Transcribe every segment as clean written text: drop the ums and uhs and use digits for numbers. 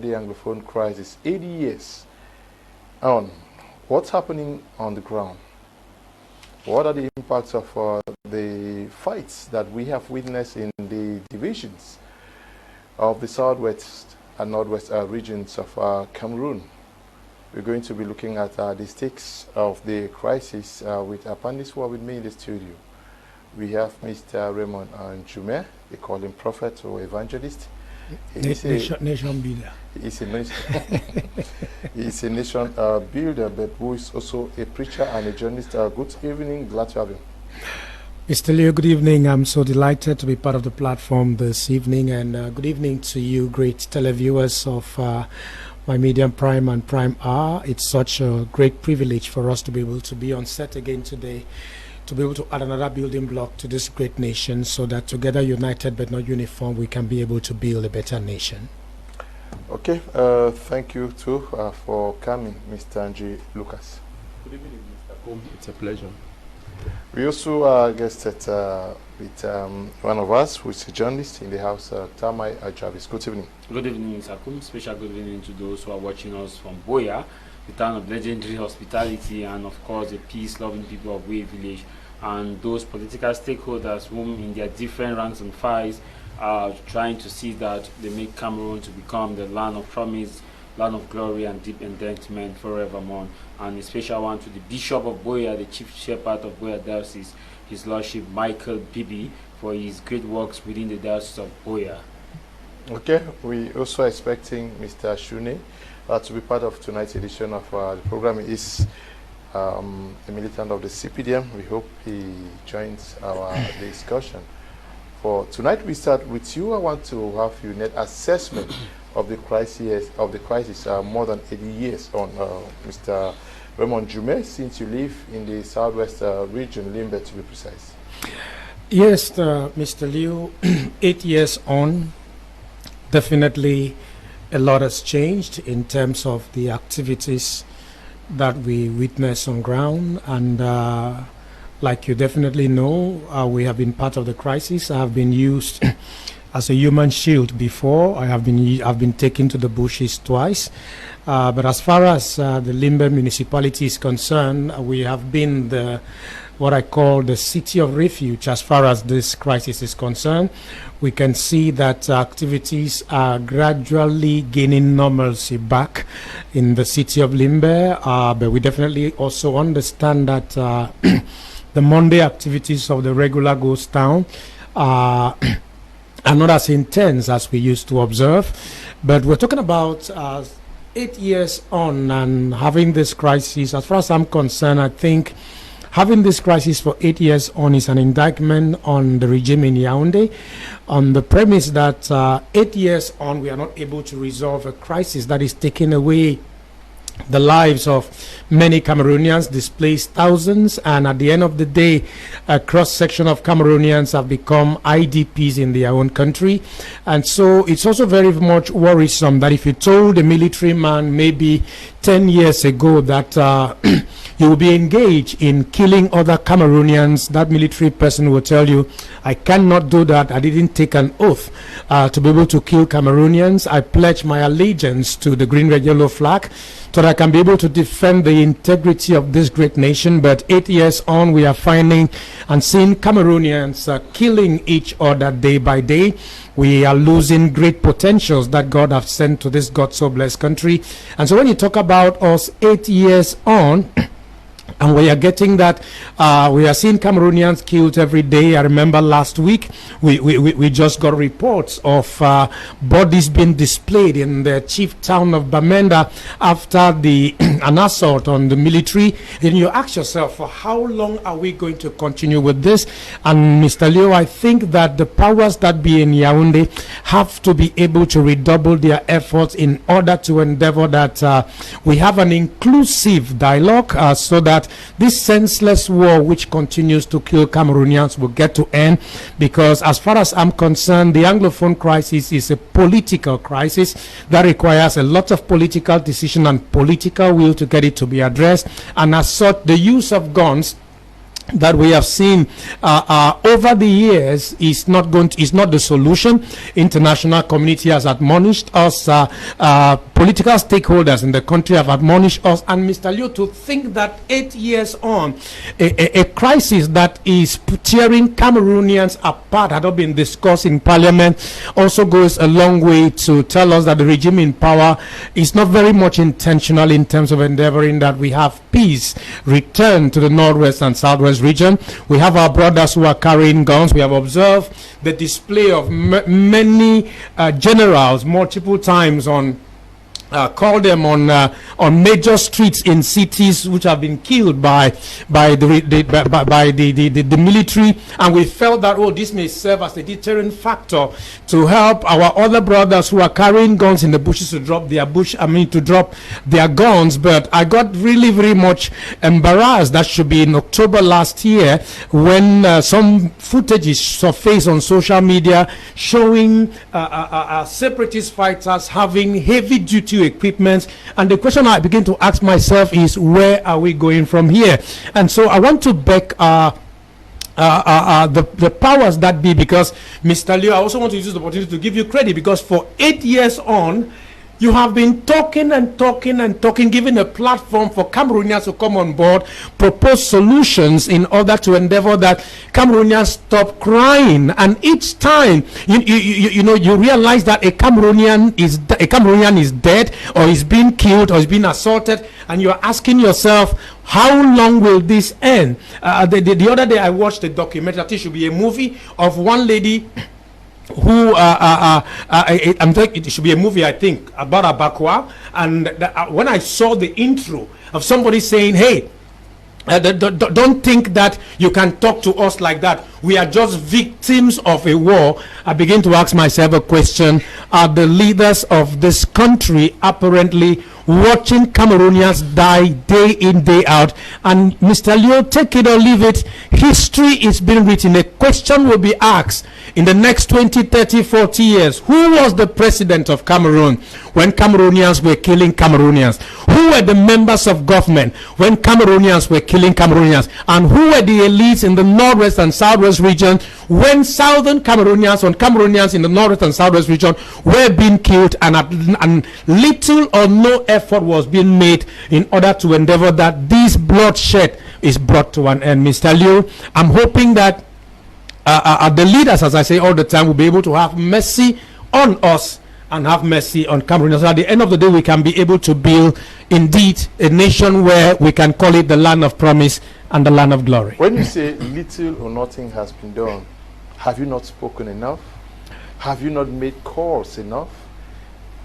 the Anglophone crisis, 80 years on. What's happening on the ground? What are the impacts of the fights that we have witnessed in the divisions of the southwest and northwest regions of Cameroon? We're going to be looking at the stakes of the crisis with our panelists who are with me in the studio. We have Mr. Raymond Jume, they call him prophet or evangelist. Nation builder. He's a nation builder, but who is also a preacher and a journalist. Good evening, glad to have you. Mr. Leo, good evening. I'm so delighted to be part of the platform this evening, and good evening to you, great televiewers of my Medium Prime and Prime R. It's such a great privilege for us to be able to be on set again today, to be able to add another building block to this great nation, so that together, united but not uniform, we can be able to build a better nation. Okay, thank you too for coming, Mr. Angie Lucas. Good evening, Mr. Kum. It's a pleasure. We also guested with one of us who is a journalist in the house, Tamai Travis. Good evening. Good evening, Mr. Kum. Special good evening to those who are watching us from Boya, the town of legendary hospitality, and of course the peace-loving people of Way Village, and those political stakeholders whom in their different ranks and files are trying to see that they make Cameroon to become the land of promise, land of glory and deep endowment forevermore. And a special one to the Bishop of Boya, the Chief Shepherd of Boya Diocese, His Lordship Michael Bibi, for his great works within the Diocese of Boya. Okay, we also expecting Mr. Shune to be part of tonight's edition of the program. Is a militant of the CPDM. We hope he joins our discussion. For tonight, we start with you. I want to have your net assessment of the crisis. More than 80 years on, Mr. Raymond Jume, since you live in the southwest region, Limbe, to be precise. Yes, Mr. Liu, 8 years on, definitely a lot has changed in terms of the activities that we witness on ground, and like you definitely know, we have been part of the crisis. I have been used as a human shield before. I've been taken to the bushes twice, but as far as the Limbe municipality is concerned, we have been what I call the city of refuge as far as this crisis is concerned. We can see that activities are gradually gaining normalcy back in the city of Limbe, but we definitely also understand that the Monday activities of the regular ghost town are not as intense as we used to observe. But we're talking about 8 years on and having this crisis. As far as I'm concerned, I think having this crisis for 8 years on is an indictment on the regime in Yaoundé, on the premise that 8 years on we are not able to resolve a crisis that is taking away the lives of many Cameroonians, displaced thousands, and at the end of the day, a cross-section of Cameroonians have become IDPs in their own country. And so it's also very much worrisome that if you told a military man maybe 10 years ago that you will be engaged in killing other Cameroonians, that military person will tell you, I cannot do that. I didn't take an oath to be able to kill Cameroonians. I pledge my allegiance to the green, red, yellow flag so that I can be able to defend the integrity of this great nation. But 8 years on, we are finding and seeing Cameroonians killing each other day by day. We are losing great potentials that God has sent to this God so blessed country. And so when you talk about us 8 years on, and we are getting that we are seeing Cameroonians killed every day. I remember last week we just got reports of bodies being displayed in the chief town of Bamenda after an assault on the military. And you ask yourself, for how long are we going to continue with this? And Mr. Leo, I think that the powers that be in Yaoundé have to be able to redouble their efforts in order to endeavor that we have an inclusive dialogue so that this senseless war which continues to kill Cameroonians will get to end. Because as far as I'm concerned, the Anglophone crisis is a political crisis that requires a lot of political decision and political will to get it to be addressed. And as such, the use of guns that we have seen over the years is not the solution. International community has admonished us, political stakeholders in the country have admonished us, and Mr. Liu, to think that 8 years on, a crisis that is tearing Cameroonians apart had not been discussed in Parliament also goes a long way to tell us that the regime in power is not very much intentional in terms of endeavoring that we have peace return to the northwest and southwest region. We have our brothers who are carrying guns. We have observed the display of many generals multiple times on call them on major streets in cities which have been killed by the military, and we felt that, oh, this may serve as a deterrent factor to help our other brothers who are carrying guns in the bushes to drop their guns. But I got really very much embarrassed. That should be in October last year, when some footage is surfaced on social media showing separatist fighters having heavy duty equipment, and the question I begin to ask myself is, where are we going from here? And so I want to beg the powers that be, because Mr. Liu, I also want to use the opportunity to give you credit, because for 8 years on, you have been talking and talking and talking, giving a platform for Cameroonians to come on board, propose solutions in order to endeavor that Cameroonians stop crying. And each time you realize that a Cameroonian is dead, or is being killed, or is being assaulted, and you are asking yourself, how long will this end? The other day I watched a documentary, I think it should be a movie, of one lady who it should be a movie, I think, about Abakwa, and when I saw the intro of somebody saying, hey, don't think that you can talk to us like that, we are just victims of a war, I begin to ask myself a question: are the leaders of this country apparently watching Cameroonians die day in, day out? And Mr. Liu, take it or leave it, history is being written. A question will be asked in the next 20, 30, 40 years. Who was the president of Cameroon when Cameroonians were killing Cameroonians? Who were the members of government when Cameroonians were killing Cameroonians? And who were the elites in the northwest and southwest region when southern Cameroonians, in the northwest and southwest region were being killed, and little or no effort was being made in order to endeavor that this bloodshed is brought to an end? Mr. Liu, I'm hoping that the leaders, as I say all the time, will be able to have mercy on us and have mercy on Cameroonians. So at the end of the day, we can be able to build indeed a nation where we can call it the land of promise and the land of glory. When you say little or nothing has been done, have you not spoken enough? Have you not made calls enough?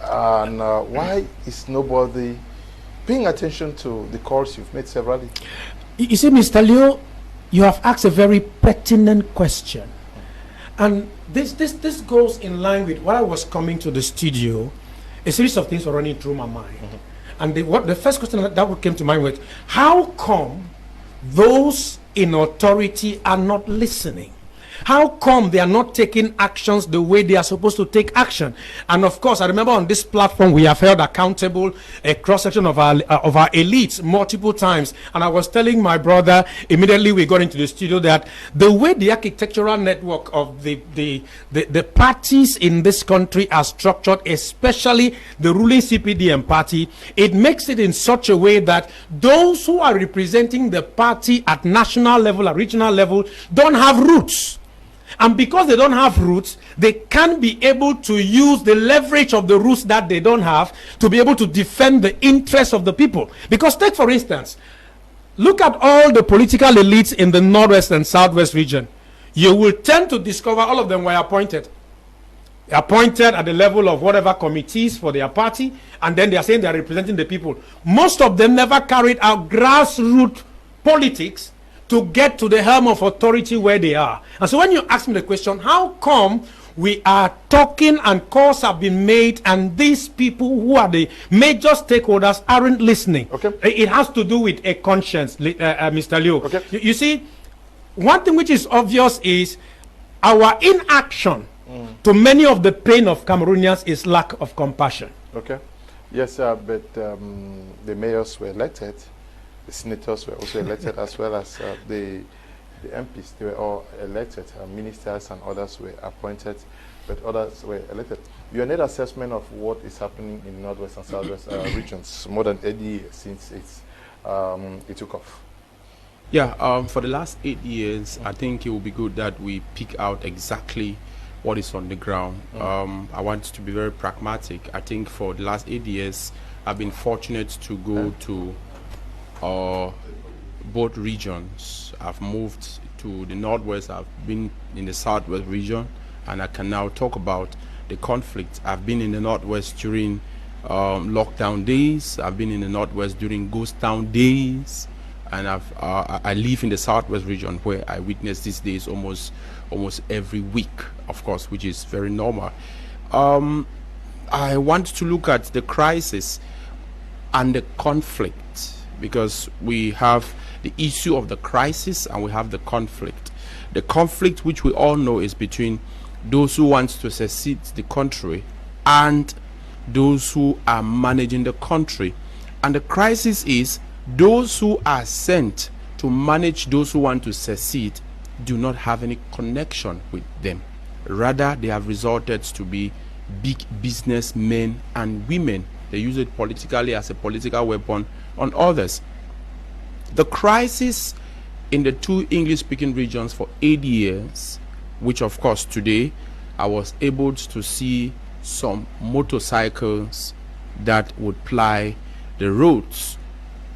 And why is nobody paying attention to the calls you've made severally? You see, Mr. Liu, you have asked a very pertinent question, and this goes in line with what I was coming to the studio. A series of things were running through my mind, and the first question that came to mind was, how come those in authority are not listening? How come they are not taking actions the way they are supposed to take action? And of course, I remember on this platform we have held accountable a cross-section of our elites multiple times. And I was telling my brother immediately we got into the studio that the way the architectural network of the parties in this country are structured, especially the ruling CPDM party, it makes it in such a way that those who are representing the party at national level, at regional level, don't have roots. And because they don't have roots, they can't be able to use the leverage of the roots that they don't have to be able to defend the interests of the people. Because take, for instance, look at all the political elites in the northwest and southwest region. You will tend to discover all of them were appointed. Appointed at the level of whatever committees for their party, and then they are saying they are representing the people. Most of them never carried out grassroots politics to get to the helm of authority where they are. And so when you ask me the question, how come we are talking and calls have been made and these people who are the major stakeholders aren't listening? Okay. It has to do with a conscience, Mr. Liu. Okay. You see, one thing which is obvious is our inaction to many of the pain of Cameroonians is lack of compassion. Okay. Yes, but the mayors were elected. The senators were also elected, as well as the the MPs, they were all elected, ministers and others were appointed, but others were elected. Your net assessment of what is happening in Northwest and Southwest regions more than 80 years since it took off? Yeah, for the last 8 years, I think it will be good that we pick out exactly what is on the ground. I want to be very pragmatic. I think for the last 8 years, I've been fortunate to go to both regions. I've moved to the Northwest, I've been in the Southwest region, and I can now talk about the conflict. I've been in the Northwest during lockdown days, I've been in the Northwest during ghost town days, and I live in the Southwest region where I witness these days almost every week, of course, which is very normal. I want to look at the crisis and the conflict, because we have the issue of the crisis and we have the conflict. The conflict, which we all know, is between those who want to secede the country and those who are managing the country. And the crisis is those who are sent to manage those who want to secede do not have any connection with them. Rather, they have resorted to be big businessmen and women. They use it politically as a political weapon on others. The crisis in the two English-speaking regions for 8 years, which of course today I was able to see some motorcycles that would ply the roads,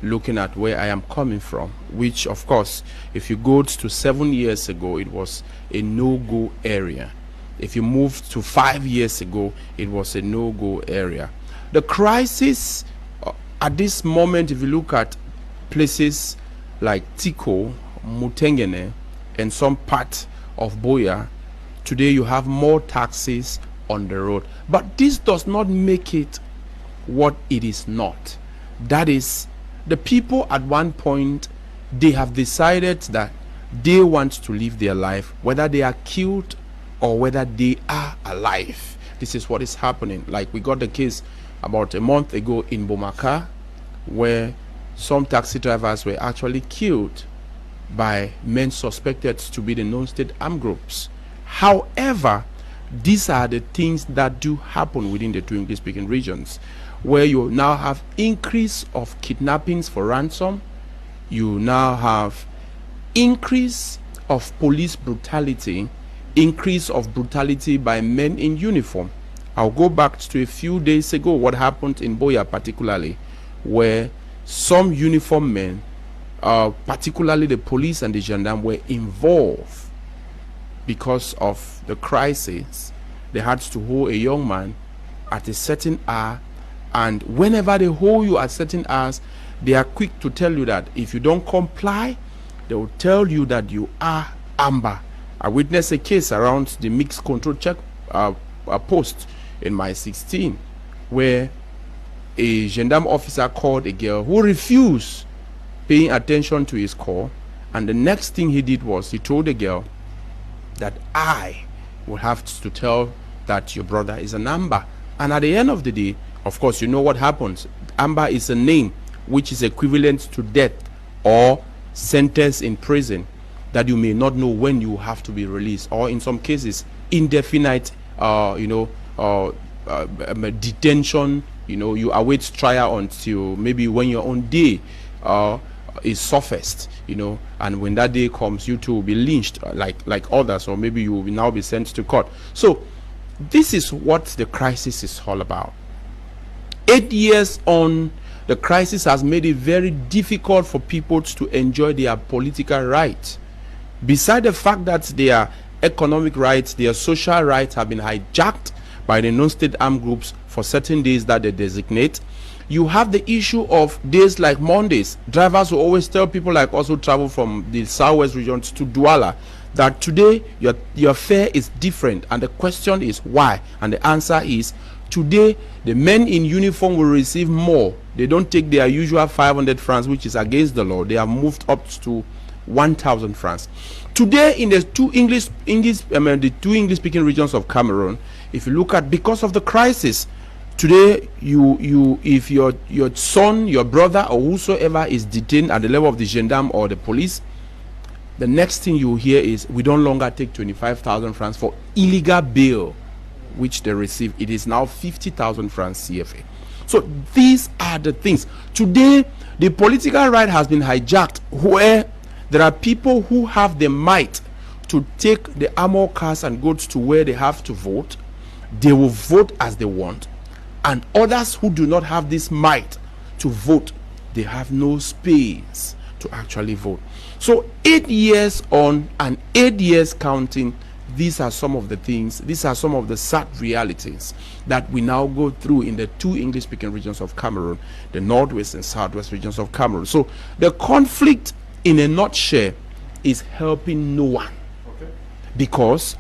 looking at where I am coming from, which of course, if you go to 7 years ago, it was a no-go area. If you moved to 5 years ago, it was a no-go area. The crisis at this moment, if you look at places like Tiko, Mutengene, and some part of Boya, today you have more taxis on the road. But this does not make it what it is not. That is, the people at one point, they have decided that they want to live their life, whether they are killed or whether they are alive. This is what is happening. Like we got the case about a month ago in Bomaka, where some taxi drivers were actually killed by men suspected to be the non-state armed groups. However, these are the things that do happen within the two English-speaking regions, where you now have increase of kidnappings for ransom, you now have increase of police brutality, increase of brutality by men in uniform. I'll go back to a few days ago, what happened in Boya particularly, where some uniformed men, particularly the police and the gendarme, were involved because of the crisis. They had to hold a young man at a certain hour, and whenever they hold you at certain hours, they are quick to tell you that if you don't comply, they will tell you that you are amber. I witnessed a case around the mixed control check post in my 16, where a gendarme officer called a girl who refused paying attention to his call, and the next thing he did was he told the girl that I will have to tell that your brother is an amber. And at the end of the day, of course, you know what happens. Amber is a name which is equivalent to death or sentence in prison, that you may not know when you have to be released, or in some cases indefinite detention. You await trial until maybe when your own day is surfaced, and when that day comes, you too will be lynched like others, or maybe you will now be sent to court. So this is what the crisis is all about. 8 years on, the crisis has made it very difficult for people to enjoy their political rights. Beside the fact that their economic rights, their social rights have been hijacked by the non-state armed groups for certain days that they designate, you have the issue of days like Mondays. Drivers will always tell people like us who travel from the southwest regions to Douala that today your fare is different, and the question is why, and the answer is today the men in uniform will receive more. They don't take their usual 500 francs, which is against the law. They have moved up to 1,000 francs. Today in the two English-speaking regions of Cameroon, if you look at, because of the crisis, today if your son, your brother, or whosoever is detained at the level of the gendarme or the police, the next thing you hear is we don't longer take 25,000 francs for illegal bail, which they receive. It is now 50,000 francs CFA. So these are the things. Today, the political right has been hijacked, where there are people who have the might to take the armored cars and goods to where they have to vote. They will vote as they want. And others who do not have this might to vote, they have no space to actually vote. So 8 years on and 8 years counting, these are some of the things, these are some of the sad realities that we now go through in the two English-speaking regions of Cameroon, the northwest and southwest regions of Cameroon. So the conflict, in a nutshell, is helping no one. Okay. Because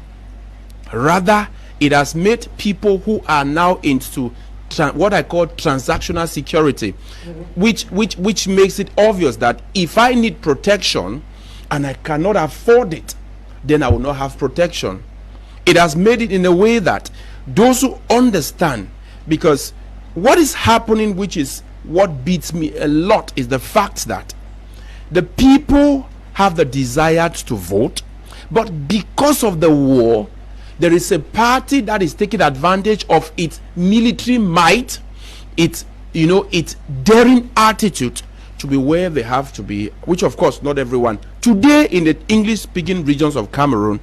rather it has made people who are now into what I call transactional security, which makes it obvious that if I need protection and I cannot afford it, then I will not have protection. It has made it in a way that those who understand, because what is happening, which is what beats me a lot, is the fact that the people have the desire to vote, but because of the war, there is a party that is taking advantage of its military might, its daring attitude to be where they have to be, which of course not everyone. Today in the English-speaking regions of Cameroon,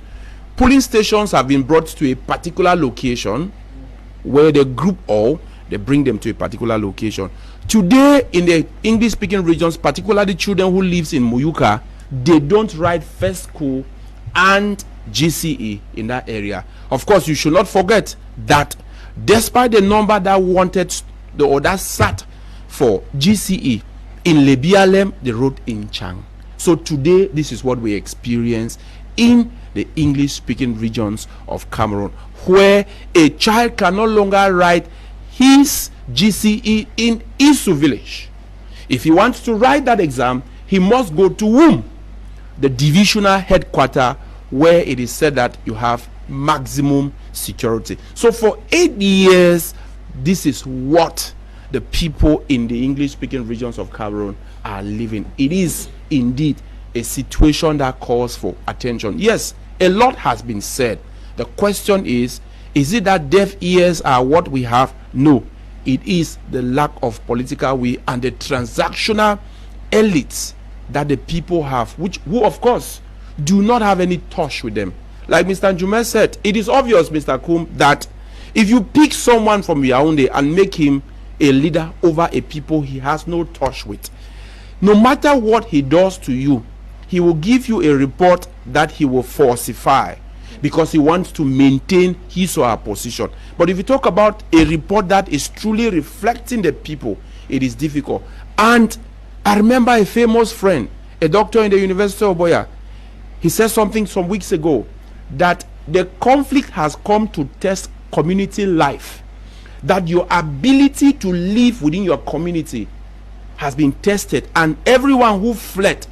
polling stations have been brought to a particular location where they group all, they bring them to a particular location. Today in the English-speaking regions, particularly children who lives in Muyuka, they don't write first school and GCE in that area. Of course, you should not forget that despite the number that wanted or that sat for GCE in Lebialem, they wrote in Chang. So today, this is what we experience in the English-speaking regions of Cameroon, where a child can no longer write his GCE in Isu village. If he wants to write that exam, he must go to Houre, the divisional headquarters, where it is said that you have maximum security. So for 8 years, this is what the people in the English-speaking regions of Cameroon are living. It is indeed a situation that calls for attention. Yes, a lot has been said. The question is it that deaf ears are what we have? No, it is the lack of political will and the transactional elites that the people have, who of course do not have any touch with them. Like Mr. Njume said, it is obvious, Mr. Kum, that if you pick someone from Yaoundé and make him a leader over a people he has no touch with, no matter what he does to you, he will give you a report that he will falsify because he wants to maintain his or her position. But if you talk about a report that is truly reflecting the people, it is difficult. And I remember a famous friend, a doctor in the University of Boya. He said something some weeks ago, that the conflict has come to test community life, that your ability to live within your community has been tested, and everyone who fled,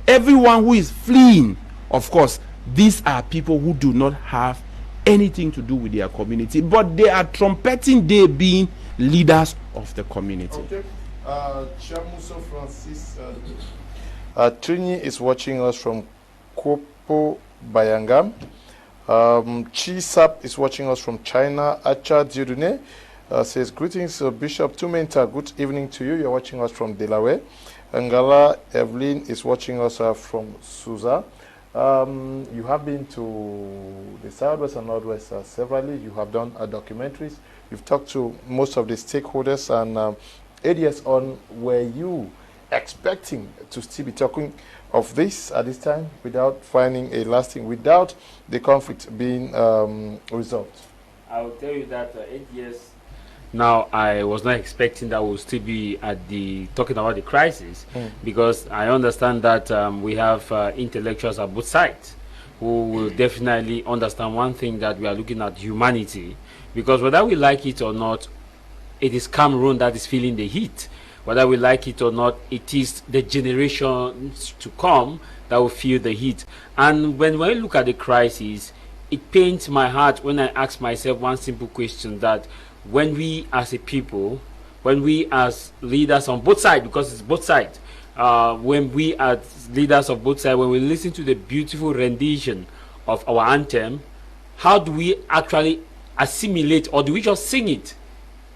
everyone who is fleeing, of course, these are people who do not have anything to do with their community, but they are trumpeting they being leaders of the community. Okay. Chamuso Francis Trini is watching us from Kopo Bayangam. Chisap is watching us from China. Acha Diodune says, greetings, Bishop Tumenta. Good evening to you. You're watching us from Delaware. Angala Evelyn is watching us from Suza. You have been to the Southwest and Northwest severally. You have done documentaries. You've talked to most of the stakeholders. And 8 years on, were you expecting to still be talking of this at this time without finding a lasting, without the conflict being resolved? I will tell you that 8 years now, I was not expecting that we'll still be at the talking about the crisis, because I understand that we have intellectuals at both sides who will definitely understand one thing, that we are looking at humanity, because whether we like it or not, it is Cameroon that is feeling the heat. Whether we like it or not, it is the generations to come that will feel the heat. And when I look at the crisis, it pains my heart when I ask myself one simple question, that when we as a people, when we as leaders on both sides, because it's both sides, when we as leaders of both sides, when we listen to the beautiful rendition of our anthem, how do we actually assimilate, or do we just sing it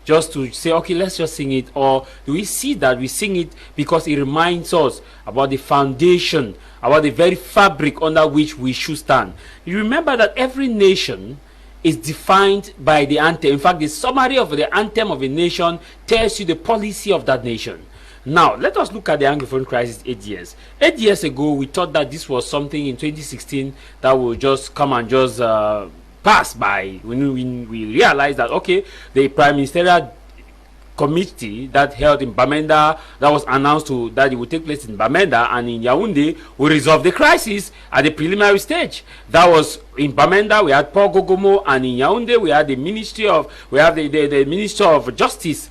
just to say, okay, let's just sing it? Or do we see that we sing it because it reminds us about the foundation, about the very fabric under which we should stand? You remember that every nation is defined by the anthem. In fact, the summary of the anthem of a nation tells you the policy of that nation. Now, let us look at the Anglophone crisis 8 years. 8 years ago, we thought that this was something in 2016 that will just come and just pass by. When we realized that, okay, the Prime Ministerial Committee that held in Bamenda, that was announced that it would take place in Bamenda and in Yaoundé, will resolve the crisis at the preliminary stage. That was in Bamenda, we had Paul Gogomo, and in Yaoundé, we had the Ministry of, the Minister of Justice.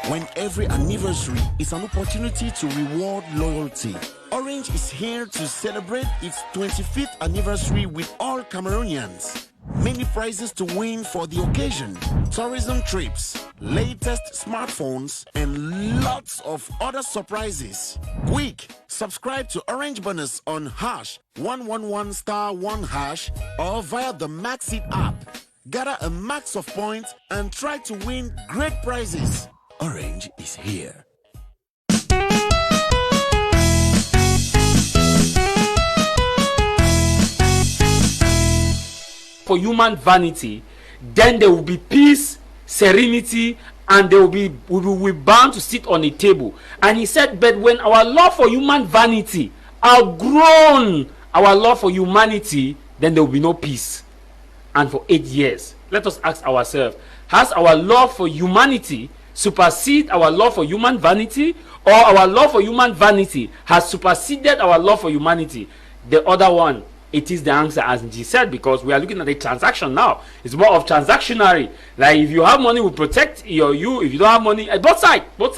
When every anniversary is an opportunity to reward loyalty, Orange is here to celebrate its 25th anniversary with all Cameroonians. Many prizes to win for the occasion, tourism trips, latest smartphones, and lots of other surprises. Quick, subscribe to Orange Bonus on #111*1# or via the Maxit app. Gather a max of points and try to win great prizes. Orange is here. For human vanity, then there will be peace, serenity, and we will be bound to sit on a table. And he said, but when our love for human vanity outgrown our love for humanity, then there will be no peace. And for 8 years, let us ask ourselves, has our love for humanity supersede our love for human vanity, or our love for human vanity has superseded our love for humanity? The other one, it is the answer, as Nji said, because we are looking at a transaction now. It's more of transactionary. Like, if you have money, we protect you. If you don't have money, both sides. But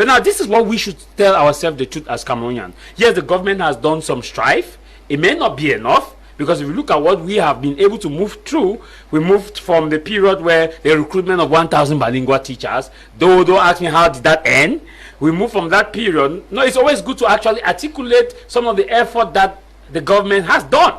now, this is what we should tell ourselves the truth as Cameroonians. Yes, the government has done some strife. It may not be enough, because if you look at what we have been able to move through, we moved from the period where the recruitment of 1,000 bilingual teachers, don't ask me how did that end. We moved from that period. No, it's always good to actually articulate some of the effort that the government has done.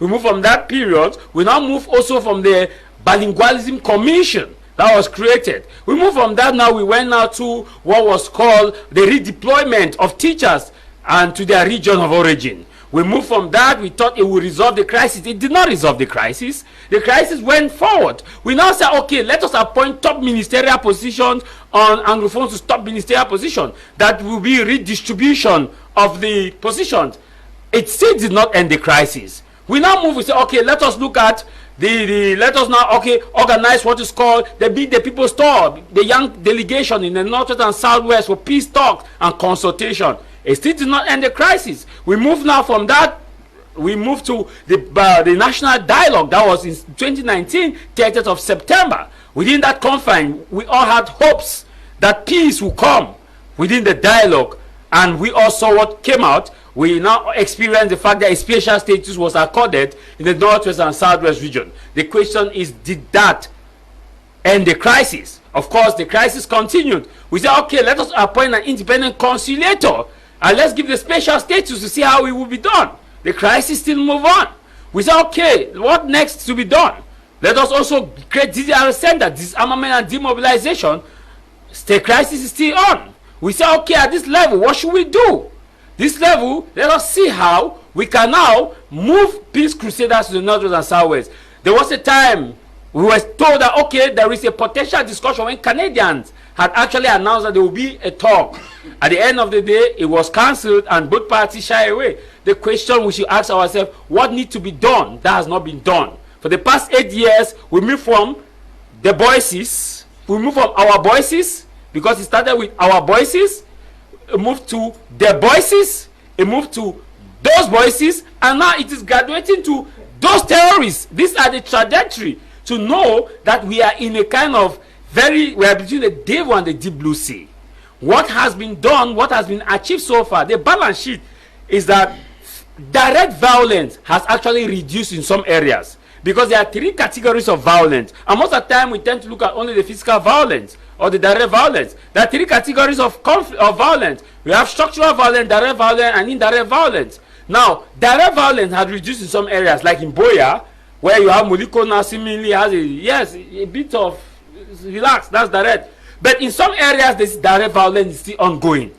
We moved from that period. We now move also from the Bilingualism Commission that was created. We moved from that, now we went now to what was called the redeployment of teachers and to their region of origin. We moved from that, we thought it would resolve the crisis. It did not resolve the crisis. The crisis went forward. We now say, okay, let us appoint top ministerial positions on Anglophones to top ministerial position. That will be redistribution of the positions. It still did not end the crisis. We now move, we say, okay, let us look at let us now, okay, organize what is called the Be the People's Tour, the young delegation in the Northwest and Southwest for peace talks and consultation. It still did not end the crisis. We move now from that, we move to the national dialogue that was in 2019, 30th of September. Within that confine, we all had hopes that peace will come within the dialogue, and we all saw what came out. We now experience the fact that a special status was accorded in the Northwest and Southwest region. The question is, did that end the crisis? Of course, the crisis continued. We said, okay, let us appoint an independent conciliator and let's give the special status to see how it will be done. The crisis still move on. We said, okay, what next to be done? Let us also create DDR center, disarmament and demobilization. The crisis is still on. We say, okay, at this level, what should we do? This level, let us see how we can now move peace crusaders to the Northwest and Southwest. There was a time we were told that, okay, there is a potential discussion when Canadians had actually announced that there will be a talk. At the end of the day, it was cancelled and both parties shy away. The question we should ask ourselves, what needs to be done that has not been done? For the past 8 years, we moved from the voices, we moved from our voices, because it started with our voices, it moved to the voices, it moved to those voices, and now it is graduating to those terrorists. These are the trajectory to know that we are in a kind of we are between the devil and the deep blue sea. What has been done, what has been achieved so far, the balance sheet is that direct violence has actually reduced in some areas. Because there are three categories of violence. And most of the time, we tend to look at only the physical violence or the direct violence. There are three categories of violence. We have structural violence, direct violence, and indirect violence. Now, direct violence has reduced in some areas, like in Boya, where you have Moliko now seemingly has a bit of relax, that's direct. But in some areas, this direct violence is still ongoing.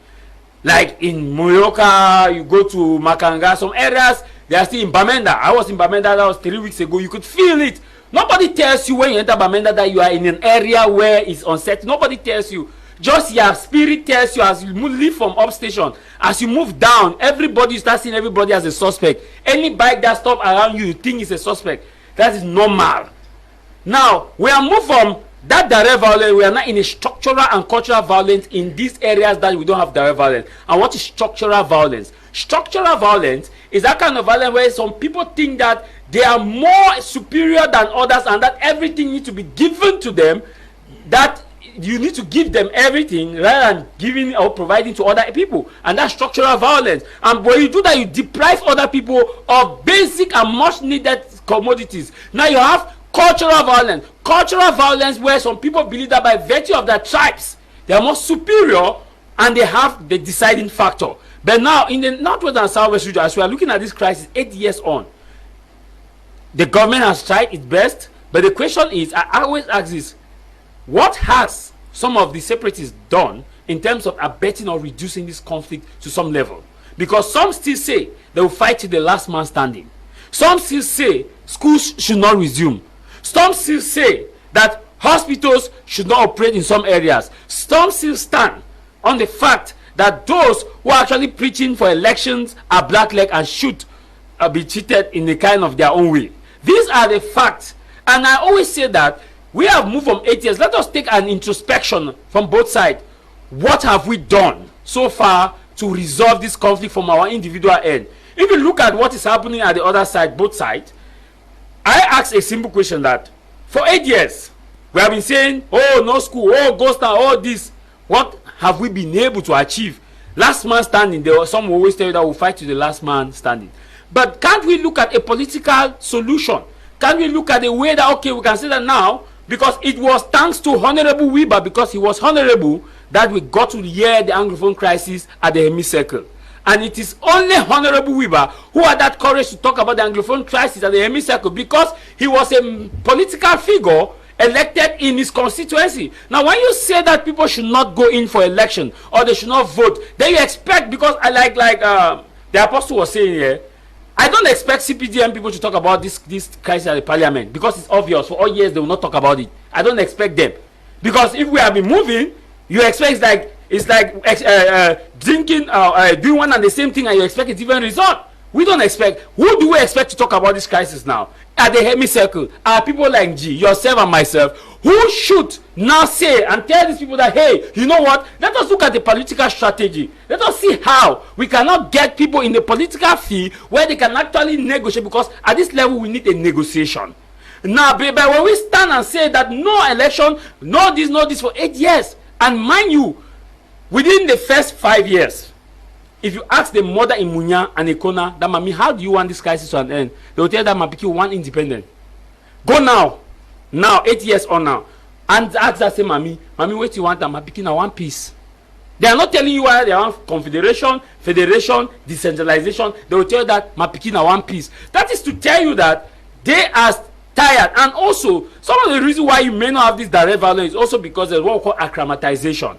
Like in Muyoka, you go to Makanga, some areas, they are still in Bamenda. I was in Bamenda, that was 3 weeks ago. You could feel it. Nobody tells you when you enter Bamenda that you are in an area where it's unset. Nobody tells you. Just your spirit tells you as you leave from upstation. As you move down, everybody, you start seeing everybody as a suspect. Any bike that stops around you, you think is a suspect. That is normal. Now, we are moved from that direct violence. We are not in a structural and cultural violence in these areas that we don't have direct violence. And what is structural violence? Structural violence is that kind of violence where some people think that they are more superior than others and that everything needs to be given to them, that you need to give them everything rather than giving or providing to other people. And that's structural violence. And when you do that, you deprive other people of basic and much needed commodities. Now you have cultural violence. Cultural violence where some people believe that by virtue of their tribes, they are more superior and they have the deciding factor. But now, in the Northwest and Southwest region, as we are looking at this crisis 8 years on, the government has tried its best, but the question is, I always ask this, what has some of the separatists done in terms of abetting or reducing this conflict to some level? Because some still say they will fight to the last man standing. Some still say schools should not resume. Some still say that hospitals should not operate in some areas. Some still stand on the fact that those who are actually preaching for elections are blackleg and should be treated in the kind of their own way. These are the facts. And I always say that we have moved from 8 years. Let us take an introspection from both sides. What have we done so far to resolve this conflict from our individual end? If you look at what is happening at the other side, both sides, I ask a simple question that for 8 years, we have been saying, oh, no school, oh, ghost town, oh, this. What have we been able to achieve? Last man standing, there was some who always tell you that we'll fight to the last man standing. But can't we look at a political solution? Can't we look at a way that, okay, we can say that now, because it was thanks to Honorable Weber, because he was honorable, that we got to hear the Anglophone crisis at the Hemicycle. And it is only Honorable Weber who had that courage to talk about the Anglophone crisis at the Hemicycle, because he was a political figure elected in his constituency. Now, when you say that people should not go in for election or they should not vote, then you expect, because I like the apostle was saying here, I don't expect CPDM people to talk about this crisis at the parliament, because it's obvious for all years they will not talk about it. I don't expect them, because if we have been moving, you expect it's like drinking, doing one and the same thing, and you expect a different result. We don't expect. Who do we expect to talk about this crisis now? At the Hemicycle, are people like G, yourself and myself, who should now say and tell these people that, hey, you know what? Let us look at the political strategy. Let us see how we cannot get people in the political field where they can actually negotiate, because at this level we need a negotiation. Now, but when we stand and say that no election, no this for 8 years, and mind you, within the first 5 years, if you ask the mother in Munya and Ekona that, mommy, how do you want this crisis to an end? They will tell that Mapiki want independent. Go now, 8 years on now, and ask that say, mommy, what you want? That Mapiki now want peace. They are not telling you why they want confederation, federation, decentralization. They will tell you that Mapiki now want peace. That is to tell you that they are tired. And also, some of the reasons why you may not have this direct violence is also because there's what we call acclimatization.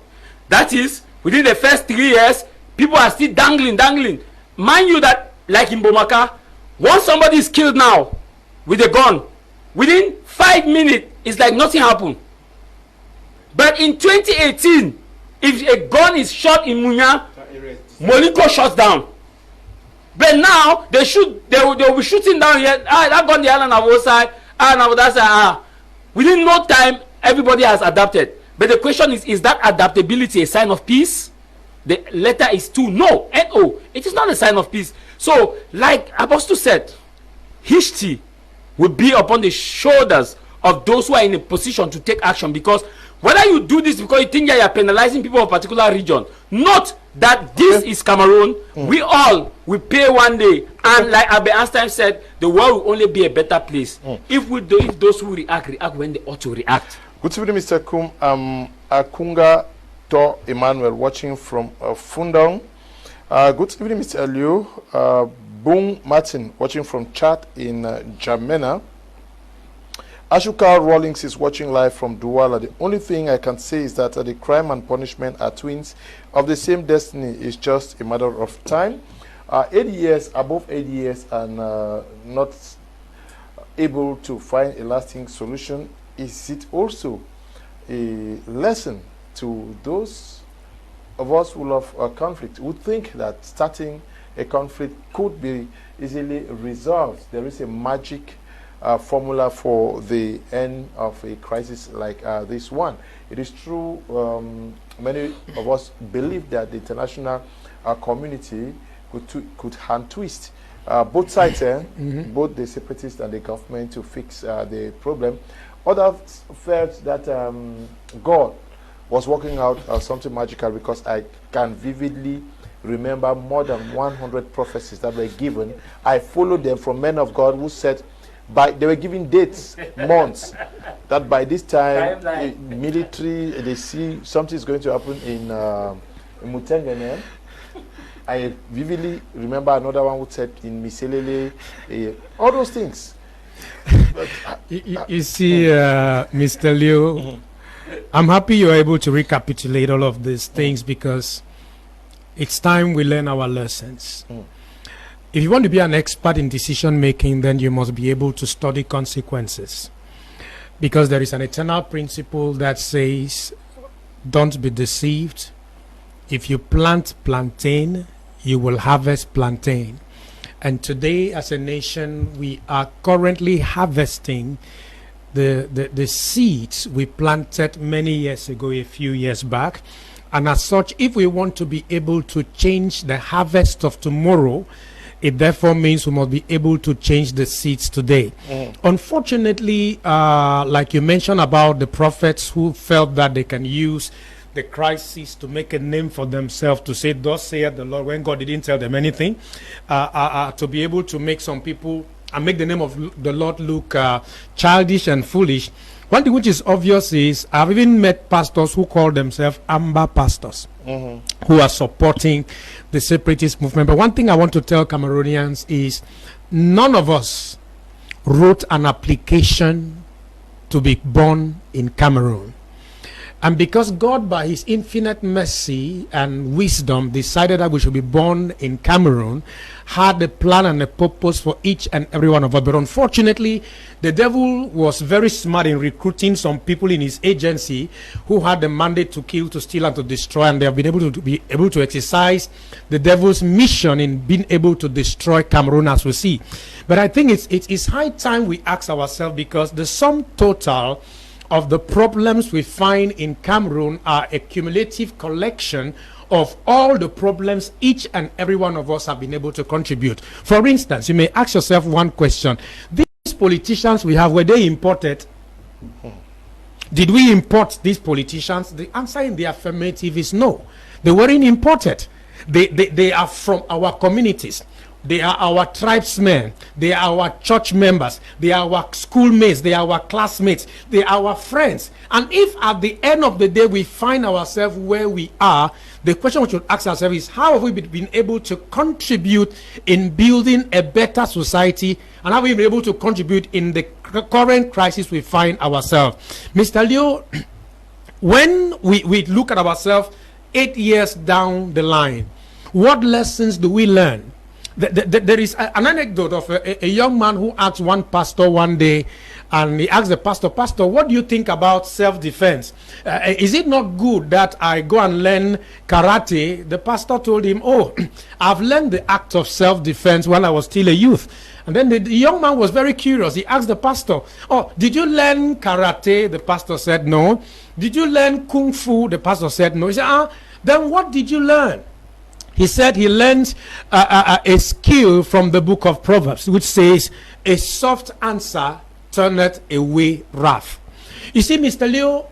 That is, within the first 3 years, people are still dangling. Mind you that, like in Bomaka, once somebody is killed now with a gun, within 5 minutes, it's like nothing happened. But in 2018, if a gun is shot in Munya, Moliko shuts down. But now they will be shooting down here. That gun the island of outside, and of that side. Within no time, everybody has adapted. But the question is that adaptability a sign of peace? The letter is 2. No, N-O. It is not a sign of peace. So, like Apostle said, history will be upon the shoulders of those who are in a position to take action. Because whether you do this because you think that you are penalizing people of a particular region, not that this is Cameroon, we pay one day, and like Albert Einstein said, the world will only be a better place if those who react when they ought to react. Good evening, Mr. Kum. Akunga To Emmanuel watching from Fundong. Good evening, Mr. Liu. Boong Martin watching from Chad in Jamena. Ashuka Rawlings is watching live from Douala. The only thing I can say is that the crime and punishment are twins of the same destiny. It's just a matter of time. 8 years, above 8 years, and not able to find a lasting solution. Is it also a lesson to those of us who love conflict, who think that starting a conflict could be easily resolved? There is a magic formula for the end of a crisis like this one. It is true, many of us believe that the international community could hand twist both sides, both the separatists and the government, to fix the problem. Others felt that God was working out something magical, because I can vividly remember more than 100 prophecies that were given. I followed them from men of God who said, they were giving dates, months, that by this time, military, they see something is going to happen in Mutengene. I vividly remember another one who said in Miselele, all those things. You see, Mr. Liu, I'm happy you're able to recapitulate all of these things, because it's time we learn our lessons. If you want to be an expert in decision making, then you must be able to study consequences, because there is an eternal principle that says, don't be deceived. If you plant plantain, you will harvest plantain. And today, as a nation, we are currently harvesting the seeds we planted many years ago, a few years back. And as such, if we want to be able to change the harvest of tomorrow, it therefore means we must be able to change the seeds today. Unfortunately, like you mentioned about the prophets who felt that they can use the crisis to make a name for themselves, to say, thus saith the Lord, when God didn't tell them anything, to be able to make some people and make the name of the Lord look childish and foolish. One thing which is obvious is, I've even met pastors who call themselves amber pastors, who are supporting the separatist movement. But one thing I want to tell Cameroonians is, none of us wrote an application to be born in Cameroon. And because God, by his infinite mercy and wisdom, decided that we should be born in Cameroon, had a plan and a purpose for each and every one of us. But unfortunately, the devil was very smart in recruiting some people in his agency who had the mandate to kill, to steal, and to destroy. And they have been able to exercise the devil's mission in being able to destroy Cameroon, as we see. But I think it's high time we ask ourselves, because the sum total of the problems we find in Cameroon are a cumulative collection of all the problems each and every one of us have been able to contribute. For instance, you may ask yourself one question. These politicians we have, were they imported? Did we import these politicians? The answer in the affirmative is no. They weren't imported. They are from our communities. They are our tribesmen. They are our church members. They are our schoolmates. They are our classmates. They are our friends. And if at the end of the day we find ourselves where we are, the question we should ask ourselves is, how have we been able to contribute in building a better society? And have we been able to contribute in the current crisis we find ourselves? Mr. Liu, when we look at ourselves 8 years down the line, what lessons do we learn? There is an anecdote of a young man who asked one pastor one day, and he asked the pastor, what do you think about self-defense? Is it not good that I go and learn karate? The pastor told him, I've learned the act of self-defense when I was still a youth. And then the young man was very curious. He asked the pastor, did you learn karate? The pastor said no. Did you learn kung fu? The pastor said no. He said, then what did you learn? He said he learned a skill from the book of Proverbs, which says, a soft answer turneth away wrath. You see, Mr. Leo,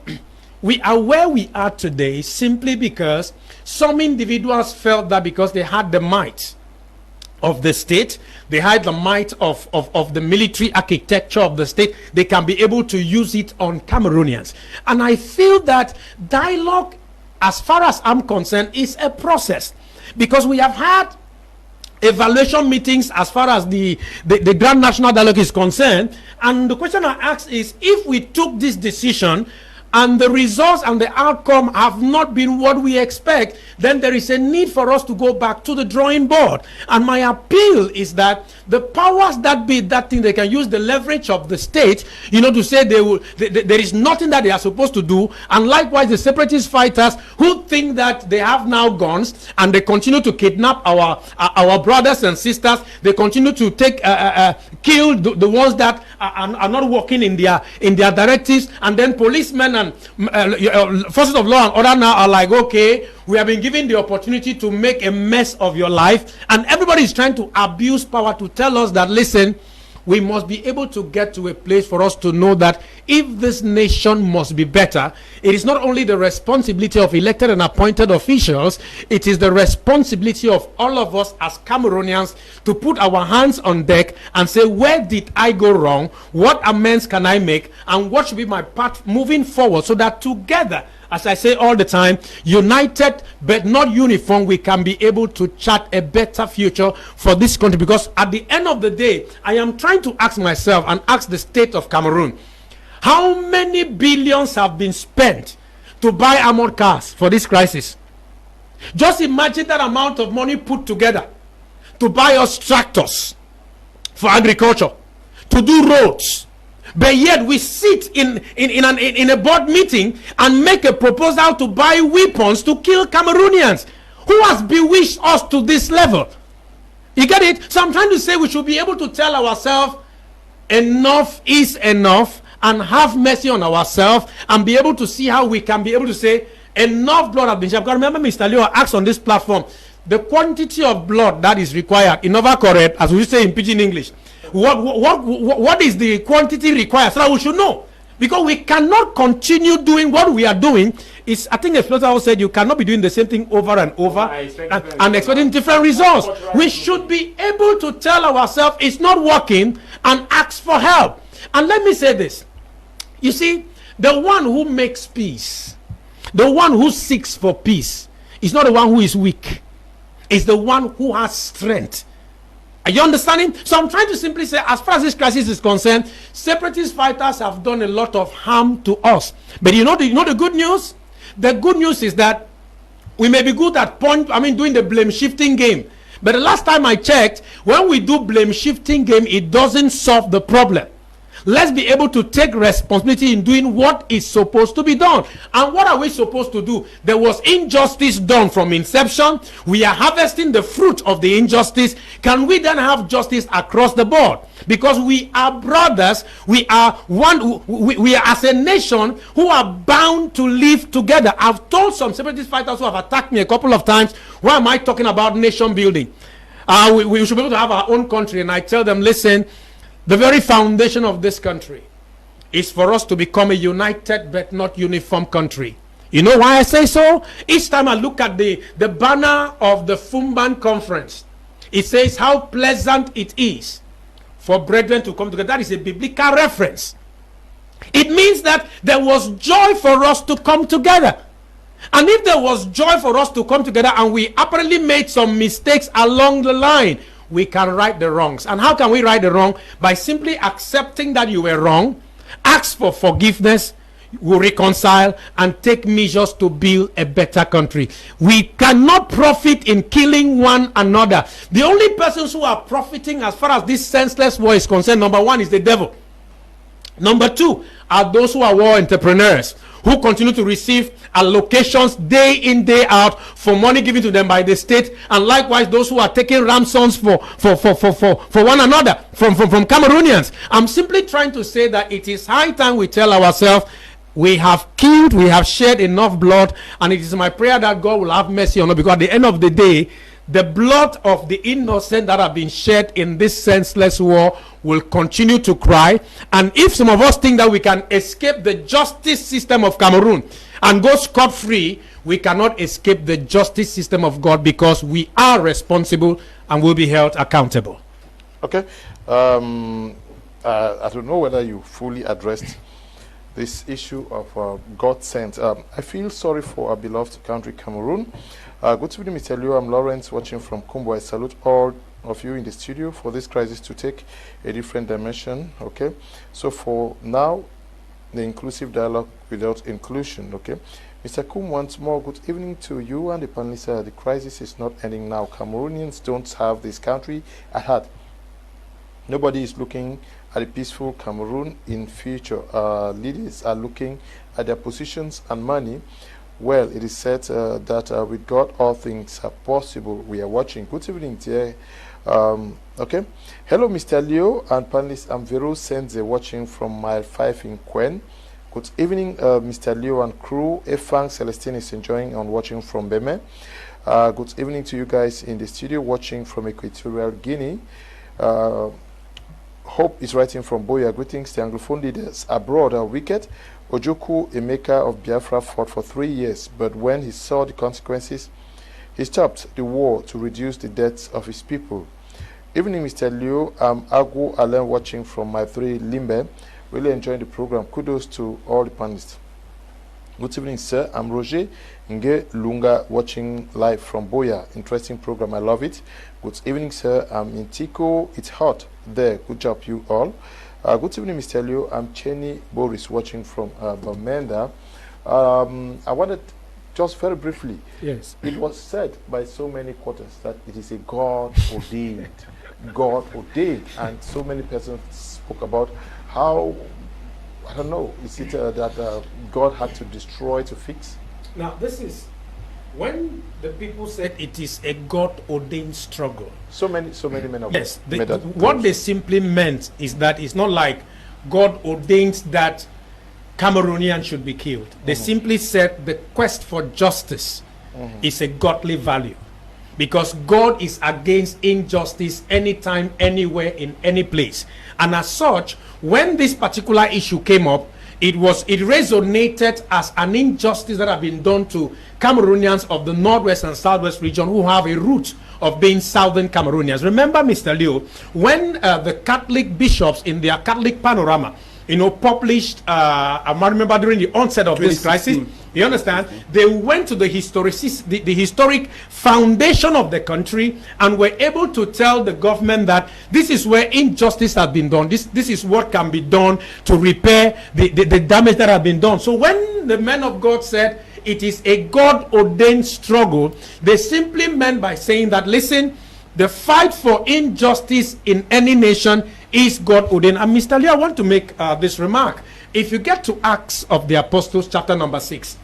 we are where we are today simply because some individuals felt that because they had the might of the state, they had the might of the military architecture of the state, they can be able to use it on Cameroonians. And I feel that dialogue, as far as I'm concerned, is a process, because we have had evaluation meetings as far as the Grand National Dialogue is concerned, and the question I ask is, if we took this decision and the results and the outcome have not been what we expect, then there is a need for us to go back to the drawing board. And my appeal is that the powers that be that thing, they can use the leverage of the state, you know, to say there is nothing that they are supposed to do. And likewise, the separatist fighters who think that they have now guns and they continue to kidnap our brothers and sisters, they continue to take kill the ones that are not working in their directives, and then policemen and forces of law and order now are like, okay, we have been given the opportunity to make a mess of your life, and everybody is trying to abuse power to tell us that, listen, we must be able to get to a place for us to know that if this nation must be better, it is not only the responsibility of elected and appointed officials, it is the responsibility of all of us as Cameroonians to put our hands on deck and say, where did I go wrong? What amends can I make? And what should be my path moving forward, so that together, as I say all the time, united but not uniform, we can be able to chart a better future for this country. Because at the end of the day, I am trying to ask myself and ask the state of Cameroon, how many billions have been spent to buy armored cars for this crisis? Just imagine that amount of money put together to buy us tractors for agriculture, to do roads. But yet we sit in a board meeting and make a proposal to buy weapons to kill Cameroonians. Who has bewitched us to this level? You get it? So I'm trying to say we should be able to tell ourselves enough is enough, and have mercy on ourselves, and be able to see how we can be able to say enough blood has been shed. Because remember, Mr. Leo asked on this platform, the quantity of blood that is required in correct, as we say in pidgin English. What is the quantity required, so that we should know? Because we cannot continue doing what we are doing. Is, I think Exploiter said, you cannot be doing the same thing over and over and expecting different results. We should be able to tell ourselves it's not working and ask for help. And let me say this. You see, the one who makes peace, the one who seeks for peace, is not the one who is weak. It's the one who has strength. Are you understanding? So I'm trying to simply say, as far as this crisis is concerned, separatist fighters have done a lot of harm to us. But you know the good news? The good news is that we may be good at doing the blame shifting game. But the last time I checked, when we do blame shifting game, it doesn't solve the problem. Let's be able to take responsibility in doing what is supposed to be done. And what are we supposed to do? There was injustice done from inception. We are harvesting the fruit of the injustice. Can we then have justice across the board? Because we are brothers. We are one. We are, as a nation, who are bound to live together. I've told some separatist fighters who have attacked me a couple of times, why am I talking about nation building? We should be able to have our own country. And I tell them, listen, the very foundation of this country is for us to become a united but not uniform country. You know why I say so? Each time I look at the banner of the Fumban conference, it says how pleasant it is for brethren to come together. That is a biblical reference. It means that there was joy for us to come together. And if there was joy for us to come together and we apparently made some mistakes along the line, we can right the wrongs. And how can we right the wrong? By simply accepting that you were wrong, ask for forgiveness, we reconcile, and take measures to build a better country. We cannot profit in killing one another. The only persons who are profiting as far as this senseless war is concerned, number one, is the devil. Number two are those who are war entrepreneurs, who continue to receive allocations day in, day out for money given to them by the state, and likewise those who are taking ransoms for one another from Cameroonians. I'm simply trying to say that it is high time we tell ourselves, we have killed, we have shed enough blood, and it is my prayer that God will have mercy on us, because at the end of the day, the blood of the innocent that have been shed in this senseless war will continue to cry. And if some of us think that we can escape the justice system of Cameroon and go scot-free, we cannot escape the justice system of God, because we are responsible and will be held accountable. Okay. I don't know whether you fully addressed this issue of God sent. I feel sorry for our beloved country, Cameroon. Good evening, Mr. Leo. I'm Lawrence, watching from Kumbo. I salute all of you in the studio for this crisis to take a different dimension. Okay. So for now, the inclusive dialogue without inclusion. Okay. Mr. Kum, once more, good evening to you and the panelists. The crisis is not ending now. Cameroonians don't have this country at heart. Nobody is looking at a peaceful Cameroon in future. Leaders are looking at their positions and money. Well, it is said that with God all things are possible. We are watching. Good evening, dear. Okay. Hello, Mr. Leo and panelists. I'm Vero Senze, watching from mile 5 in Quen. Good evening, Mr. Leo and crew. Efang Celestine is enjoying and watching from Beme. Good evening to you guys in the studio, watching from Equatorial Guinea. Hope is writing from Boya. Greetings. The Anglophone leaders abroad are wicked. Ojoku, a maker of Biafra, fought for 3 years, but when he saw the consequences, he stopped the war to reduce the deaths of his people. Evening, Mr. Leo. I'm Agu Alain, watching from my 3 Limbe. Really enjoying the program. Kudos to all the panelists. Good evening, sir. I'm Roger Nge Lunga, watching live from Boya. Interesting program. I love it. Good evening, sir. I'm in Tico. It's hot there. Good job, you all. Good evening, Mr. Leo. I'm Chenny Boris, watching from Bamenda. I wanted, just very briefly, Yes. it was said by so many quarters that it is a God ordained, and so many persons spoke about how, I don't know, is it that God had to destroy to fix? Now, this is when the people said it is a God-ordained struggle. So many men of Yes, made that what claim. they simply meant is that it's not like God ordains that Cameroonians should be killed. They simply said the quest for justice is a godly value, because God is against injustice anytime, anywhere, in any place. And as such, when this particular issue came up, it resonated as an injustice that had been done to Cameroonians of the northwest and southwest region, who have a root of being southern Cameroonians. Remember, Mr. Leo, when the Catholic bishops in their Catholic panorama, published, I remember during the onset of this crisis, you understand, they went to the historic foundation of the country and were able to tell the government that this is where injustice has been done. This is what can be done to repair the damage that has been done. So when the men of God said it is a God-ordained struggle, they simply meant by saying that, listen, the fight for injustice in any nation is God ordained. And Mr. Lee, I want to make this remark. If you get to Acts of the Apostles, chapter number 6,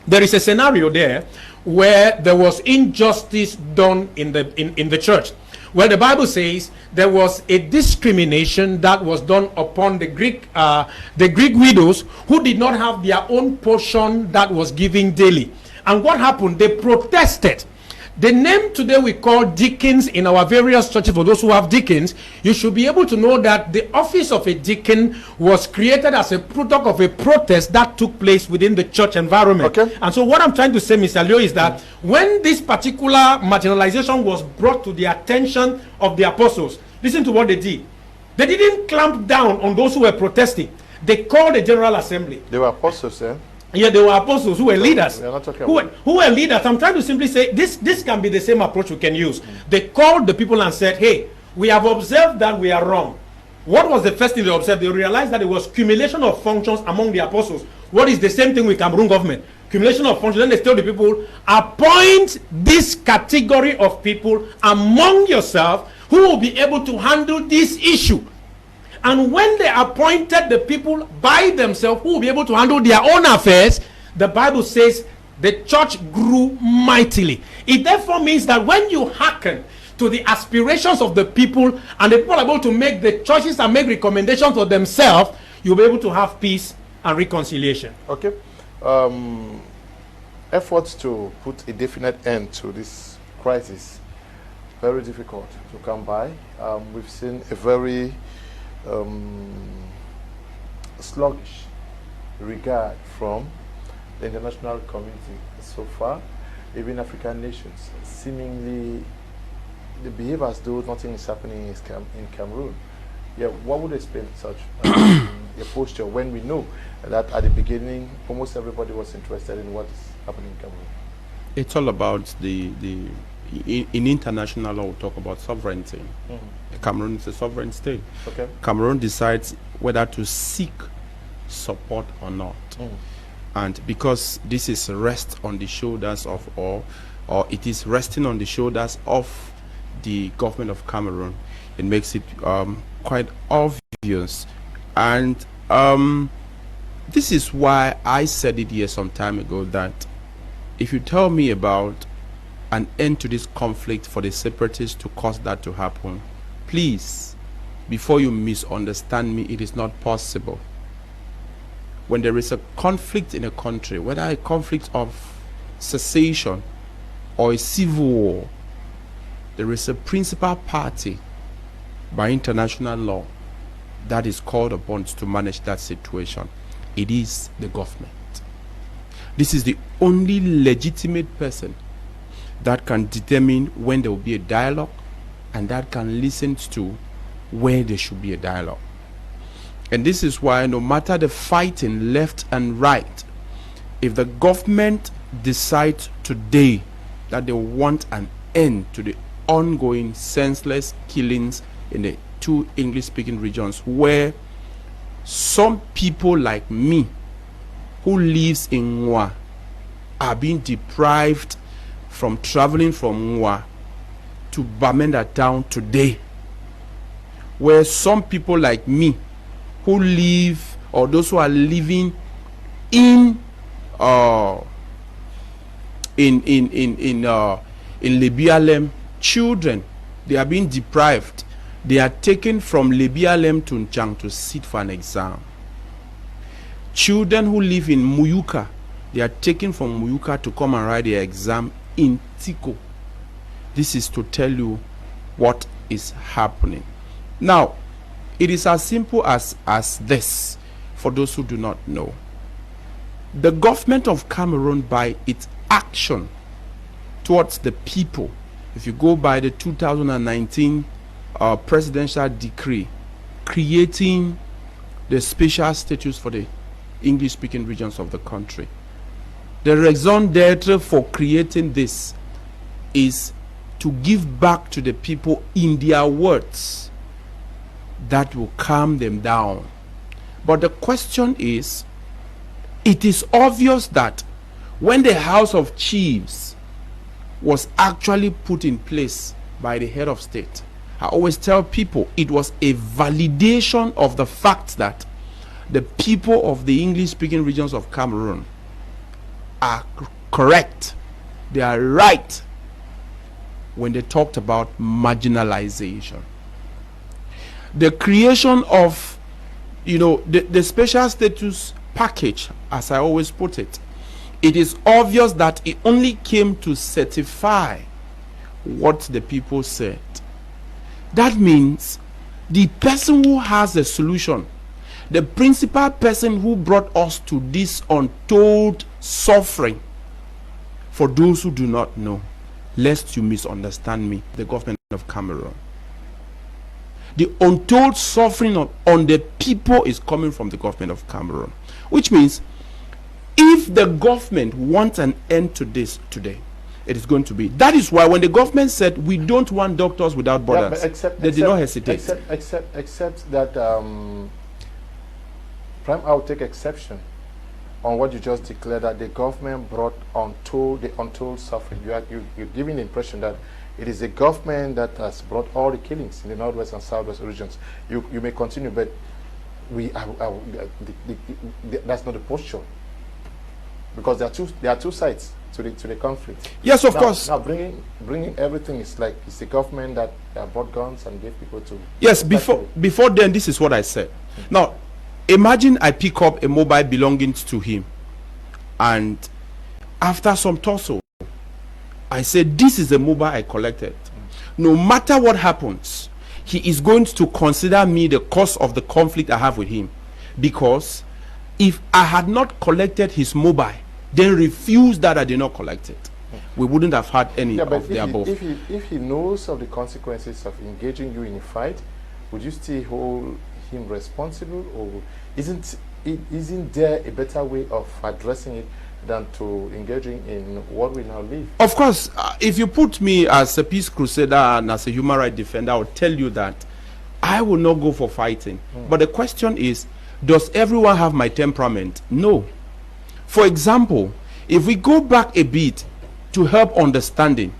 there is a scenario there where there was injustice done in the church, where the Bible says there was a discrimination that was done upon the Greek widows who did not have their own portion that was given daily. And what happened? They protested. The name today we call deacons in our various churches. For those who have deacons, you should be able to know that the office of a deacon was created as a product of a protest that took place within the church environment. Okay. And so what I'm trying to say, Mr. Leo, is that when this particular marginalization was brought to the attention of the apostles, listen to what they did. They didn't clamp down on those who were protesting. They called a general assembly. They were apostles, eh? Yeah, they were apostles who were leaders. We are not talking Who were leaders. I'm trying to simply say this can be the same approach we can use. They called the people and said, hey, we have observed that we are wrong. What was the first thing they observed? They realized that it was accumulation of functions among the apostles. What is the same thing with Cameroon government? Accumulation of functions. Then they tell the people, appoint this category of people among yourself who will be able to handle this issue. And when they appointed the people by themselves who will be able to handle their own affairs, the Bible says the church grew mightily. It therefore means that when you hearken to the aspirations of the people, and the people are able to make the churches and make recommendations for themselves, you'll be able to have peace and reconciliation. Okay. Efforts to put a definite end to this crisis, very difficult to come by. We've seen a very sluggish regard from the international community so far. Even African nations seemingly they behave as though nothing is happening in Cameroon. Yeah, what would explain such a posture when we know that at the beginning almost everybody was interested in what is happening in Cameroon? It's all about in international law, we talk about sovereignty. Cameroon is a sovereign state. Okay. Cameroon decides whether to seek support or not. And because this is rest on the shoulders of all, or it is resting on the shoulders of the government of Cameroon, it makes it quite obvious. And this is why I said it here some time ago that if you tell me about an end to this conflict for the separatists to cause that to happen, please, before you misunderstand me, it is not possible. When there is a conflict in a country, whether a conflict of cessation or a civil war, there is a principal party by international law that is called upon to manage that situation. It is the government. This is the only legitimate person that can determine when there will be a dialogue and that can listen to where there should be a dialogue. And this is why no matter the fighting left and right, if the government decides today that they want an end to the ongoing senseless killings in the two English-speaking regions where some people like me who lives in Houre are being deprived from traveling from Houre to Bamenda town today, where some people like me who live, or those who are living in Lebialem, children, they are being deprived. They are taken from Lebialem to Nchang to sit for an exam. Children who live in Muyuka, they are taken from Muyuka to come and write their exam in Tiko. This is to tell you what is happening. Now, it is as simple as this, for those who do not know. The government of Cameroon, by its action towards the people, if you go by the 2019 presidential decree creating the special status for the English-speaking regions of the country, the raison d'etre for creating this is to give back to the people, in their words, that will calm them down. But the question is, it is obvious that when the House of Chiefs was actually put in place by the head of state, I always tell people it was a validation of the fact that the people of the English-speaking regions of Cameroon are correct, they are right when they talked about marginalization. The creation of, the special status package, as I always put it, it is obvious that it only came to certify what the people said. That means the person who has the solution, the principal person who brought us to this untold suffering, for those who do not know, lest you misunderstand me, the government of Cameroon. The untold suffering on the people is coming from the government of Cameroon. Which means, if the government wants an end to this today, it is going to be. That is why when the government said, we don't want doctors without borders, they did not hesitate. Except that, Prime, I will take exception on what you just declared, that the government brought the untold suffering. You're giving the impression that it is the government that has brought all the killings in the northwest and southwest regions. You may continue, but that's not the posture, because there are two sides to the conflict. Yes, of course. Now bringing everything is like it's the government that bought guns and gave people to. Yes, before then, this is what I said. Now, imagine I pick up a mobile belonging to him, and after some tussle, I said, this is the mobile I collected. No matter what happens, he is going to consider me the cause of the conflict I have with him. Because if I had not collected his mobile, then refused that I did not collect it, we wouldn't have had any of the above. If he knows of the consequences of engaging you in a fight, would you still hold him responsible, or isn't there a better way of addressing it than to engaging in what we now live? Of course, if you put me as a peace crusader and as a human rights defender, I will tell you that I will not go for fighting. But the question is, does everyone have my temperament? No. For example, if we go back a bit to help understanding,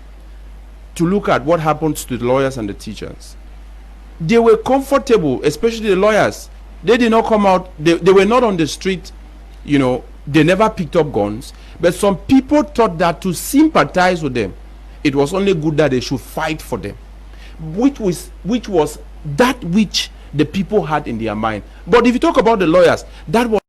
to look at what happens to the lawyers and the teachers, they were comfortable, especially the lawyers. They did not come out, they were not on the street, you know, they never picked up guns. But some people thought that to sympathize with them, it was only good that they should fight for them, which was that which the people had in their mind. But if you talk about the lawyers, that was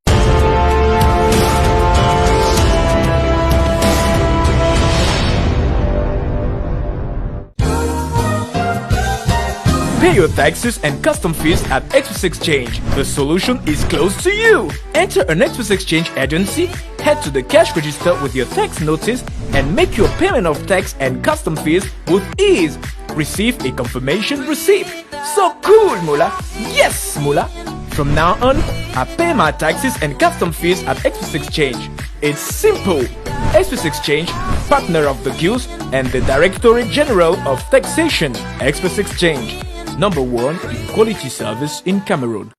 Pay your taxes and custom fees at Express Exchange. The solution is close to you. Enter an Express Exchange agency, head to the cash register with your tax notice, and make your payment of tax and custom fees with ease. Receive a confirmation receipt. So cool, Mullah. Yes, Mullah. From now on, I pay my taxes and custom fees at Express Exchange. It's simple. Express Exchange, partner of the Guild and the Directorate General of Taxation. Express Exchange, #1 in quality service in Cameroon.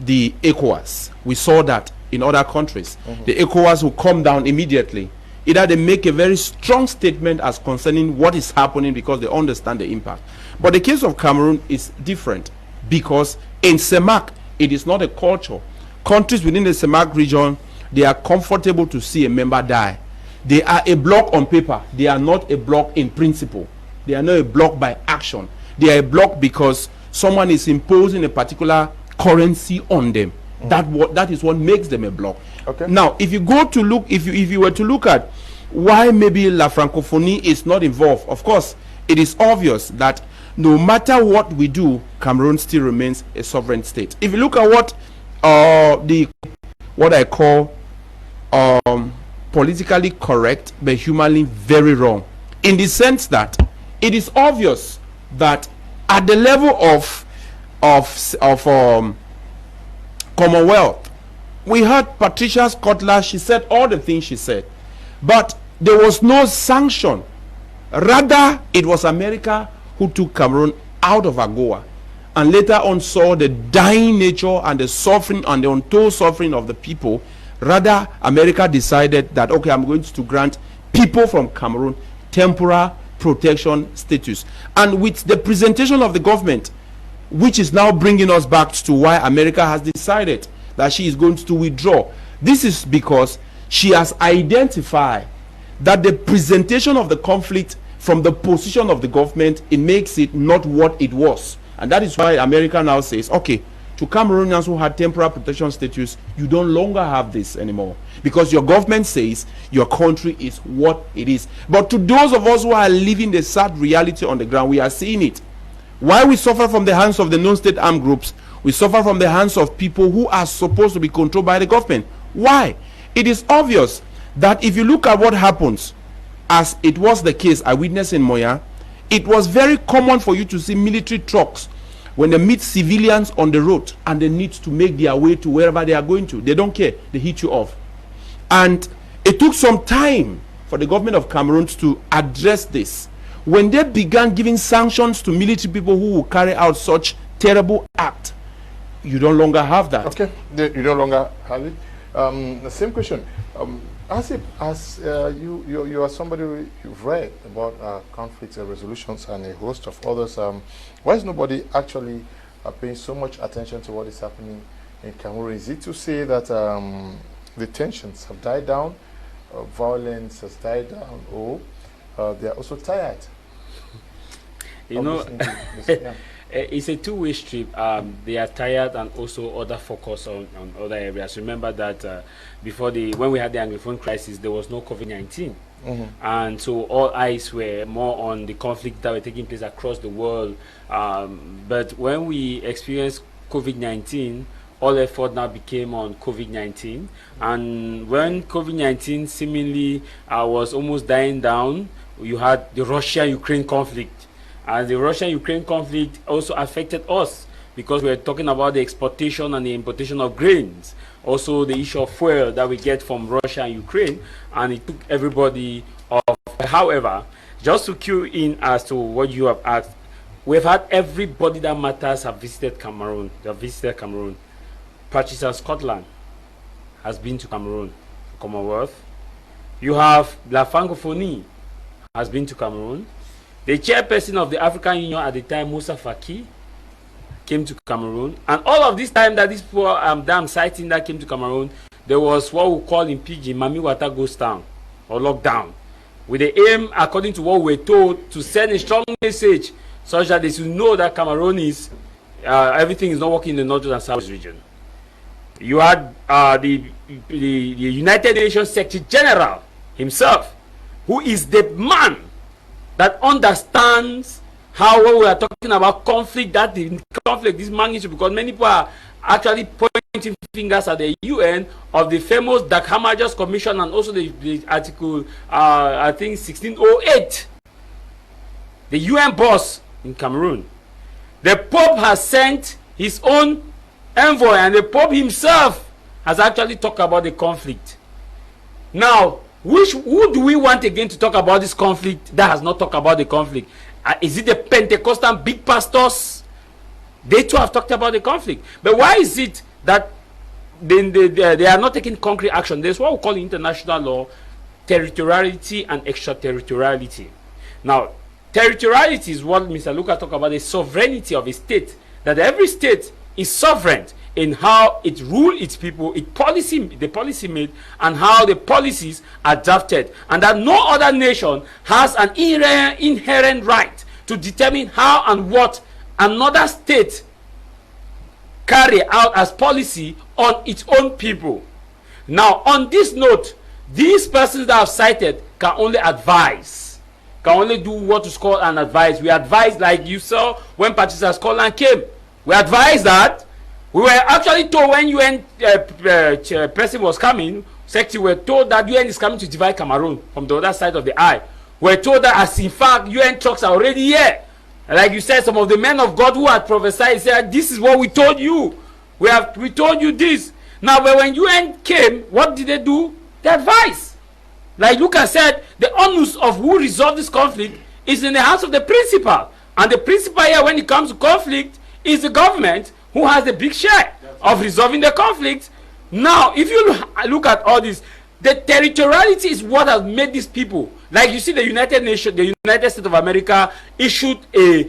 the ECOWAS. We saw that in other countries. The ECOWAS will come down immediately. Either they make a very strong statement as concerning what is happening because they understand the impact. But the case of Cameroon is different because in CEMAC, it is not a culture. Countries within the CEMAC region, they are comfortable to see a member die. They are a bloc on paper. They are not a bloc in principle. They are not a bloc by action. They are a bloc because someone is imposing a particular currency on them. That is what makes them a bloc. Okay. Now, if you go to look, if you were to look at why maybe La Francophonie is not involved, of course, it is obvious that no matter what we do, Cameroon still remains a sovereign state. If you look at what I call politically correct but humanly very wrong, in the sense that it is obvious that at the level of Commonwealth, we heard Patricia Scotland, she said all the things she said, but there was no sanction. Rather, it was America who took Cameroon out of AGOA and later on saw the dying nature and the suffering and the untold suffering of the people. Rather, America decided that, okay, I'm going to grant people from Cameroon temporary protection status. And with the presentation of the government, which is now bringing us back to why America has decided that she is going to withdraw. This is because she has identified that the presentation of the conflict from the position of the government, it makes it not what it was. And that is why America now says, okay, to Cameroonians who had temporary protection status, you don't longer have this anymore because your government says your country is what it is. But to those of us who are living the sad reality on the ground, we are seeing it. Why we suffer from the hands of the non-state armed groups, we suffer from the hands of people who are supposed to be controlled by the government. Why? It is obvious that if you look at what happens, as it was the case I witnessed in Moya, it was very common for you to see military trucks when they meet civilians on the road and they need to make their way to wherever they are going to. They don't care. They hit you off. And it took some time for the government of Cameroon to address this. When they began giving sanctions to military people who will carry out such terrible act, you no longer have that. Okay, you no longer have it. The same question. You are somebody you've read about conflict resolutions and a host of others. Why is nobody actually paying so much attention to what is happening in Cameroon? Is it to say that the tensions have died down, violence has died down, or they are also tired? You know, it's a two-way street. They are tired and also other focus on other areas. Remember that before when we had the Anglophone crisis, there was no COVID-19. And so all eyes were more on the conflict that were taking place across the world. But when we experienced COVID-19, all effort now became on COVID-19. And when COVID-19 seemingly was almost dying down, you had the Russia-Ukraine conflict. And the Russia-Ukraine conflict also affected us because we were talking about the exportation and the importation of grains. Also the issue of fuel that we get from Russia and Ukraine, and it took everybody off. However, just to cue in as to what you have asked, we've had everybody that matters have visited Cameroon. They have visited Cameroon. Patricia Scotland has been to Cameroon, Commonwealth. You have La Francophonie has been to Cameroon. The chairperson of the African Union at the time, Moussa Faki, came to Cameroon. And all of this time that these poor dam sighting that came to Cameroon, there was what we call in Pidgin, Mami Wata Ghost Town, or lockdown, with the aim, according to what we were told, to send a strong message such that they should know that Cameroon is, everything is not working in the North and South region. You had the United Nations Secretary General himself, who is the man that understands how, when we are talking about conflict, that the conflict is magnitude, because many people are actually pointing fingers at the UN of the famous Dakhamajas Commission and also the article, I think 1608, the UN boss in Cameroon. The Pope has sent his own envoy, and the Pope himself has actually talked about the conflict. Now, who do we want again to talk about this conflict that has not talked about the conflict? Is it the Pentecostal big pastors? They too have talked about the conflict. But why is it that they are not taking concrete action? There's what we call in international law territoriality and extraterritoriality. Now, territoriality is what Mr. Lucas talked about, the sovereignty of a state, that every state is sovereign in how it rules its people, the policy made, and how the policies are adapted, and that no other nation has an inherent right to determine how and what another state carry out as policy on its own people. Now, on this note, these persons that I've cited can only advise, can only do what is called an advice. We advise, like you saw when Patricia Scotland came. We advised that. We were actually told when UN person was coming, Secretary, we were told that UN is coming to divide Cameroon from the other side of the eye. We were told that, as in fact, UN trucks are already here. And like you said, some of the men of God who had prophesied said, this is what we told you. We told you this. Now, but when UN came, what did they do? They advised. Like Lucas said, the onus of who resolved this conflict is in the hands of the principal. And the principal here, when it comes to conflict, is the government, who has the big share of resolving the conflict. Now, if you look at all this, the territoriality is what has made these people. Like you see, the United Nations, the United States of America issued the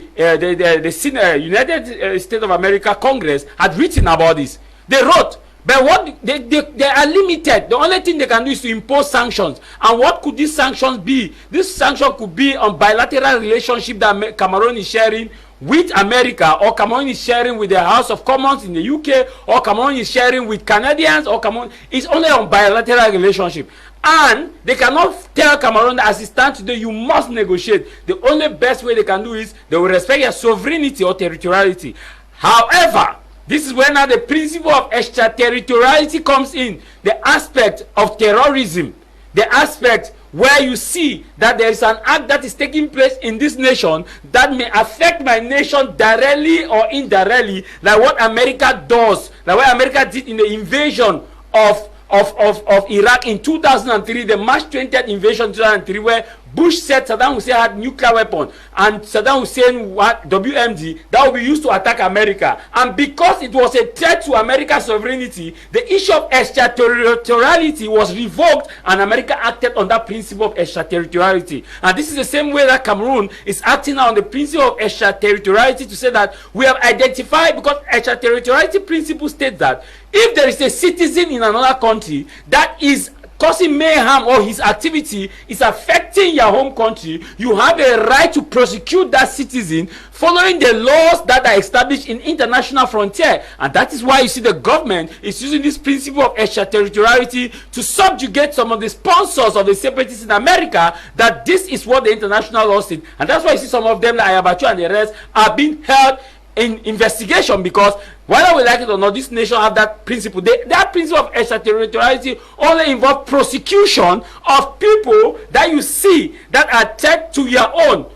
United States of America Congress had written about this. They wrote, but what they are limited. The only thing they can do is to impose sanctions. And what could these sanctions be? This sanction could be on bilateral relationship that Cameroon is sharing with America, or Cameroon is sharing with the House of Commons in the UK, or Cameroon is sharing with Canadians, or Cameroon is only on bilateral relationship. And they cannot tell Cameroon that as it stands today, you must negotiate. The only best way they can do is they will respect your sovereignty or territoriality. However, this is where now the principle of extraterritoriality comes in, the aspect of terrorism, the aspect where you see that there is an act that is taking place in this nation that may affect my nation directly or indirectly, like what America does, like what America did in the invasion of Iraq in 2003, the March 20th invasion in 2003, where Bush said Saddam Hussein had nuclear weapon, and Saddam Hussein had WMD that will be used to attack America. And because it was a threat to America's sovereignty, the issue of extraterritoriality was revoked, and America acted on that principle of extraterritoriality. And this is the same way that Cameroon is acting on the principle of extraterritoriality, to say that we have identified, because extraterritoriality principle states that if there is a citizen in another country that is causing mayhem or his activity is affecting your home country, you have a right to prosecute that citizen following the laws that are established in international frontier. And that is why you see the government is using this principle of extraterritoriality to subjugate some of the sponsors of the separatists in America, that this is what the international law said. And that's why you see some of them, like Ayabacho and the rest, are being held in investigation, because whether we like it or not, this nation have that principle. That principle of extraterritoriality only involves prosecution of people that you see that are threat to your own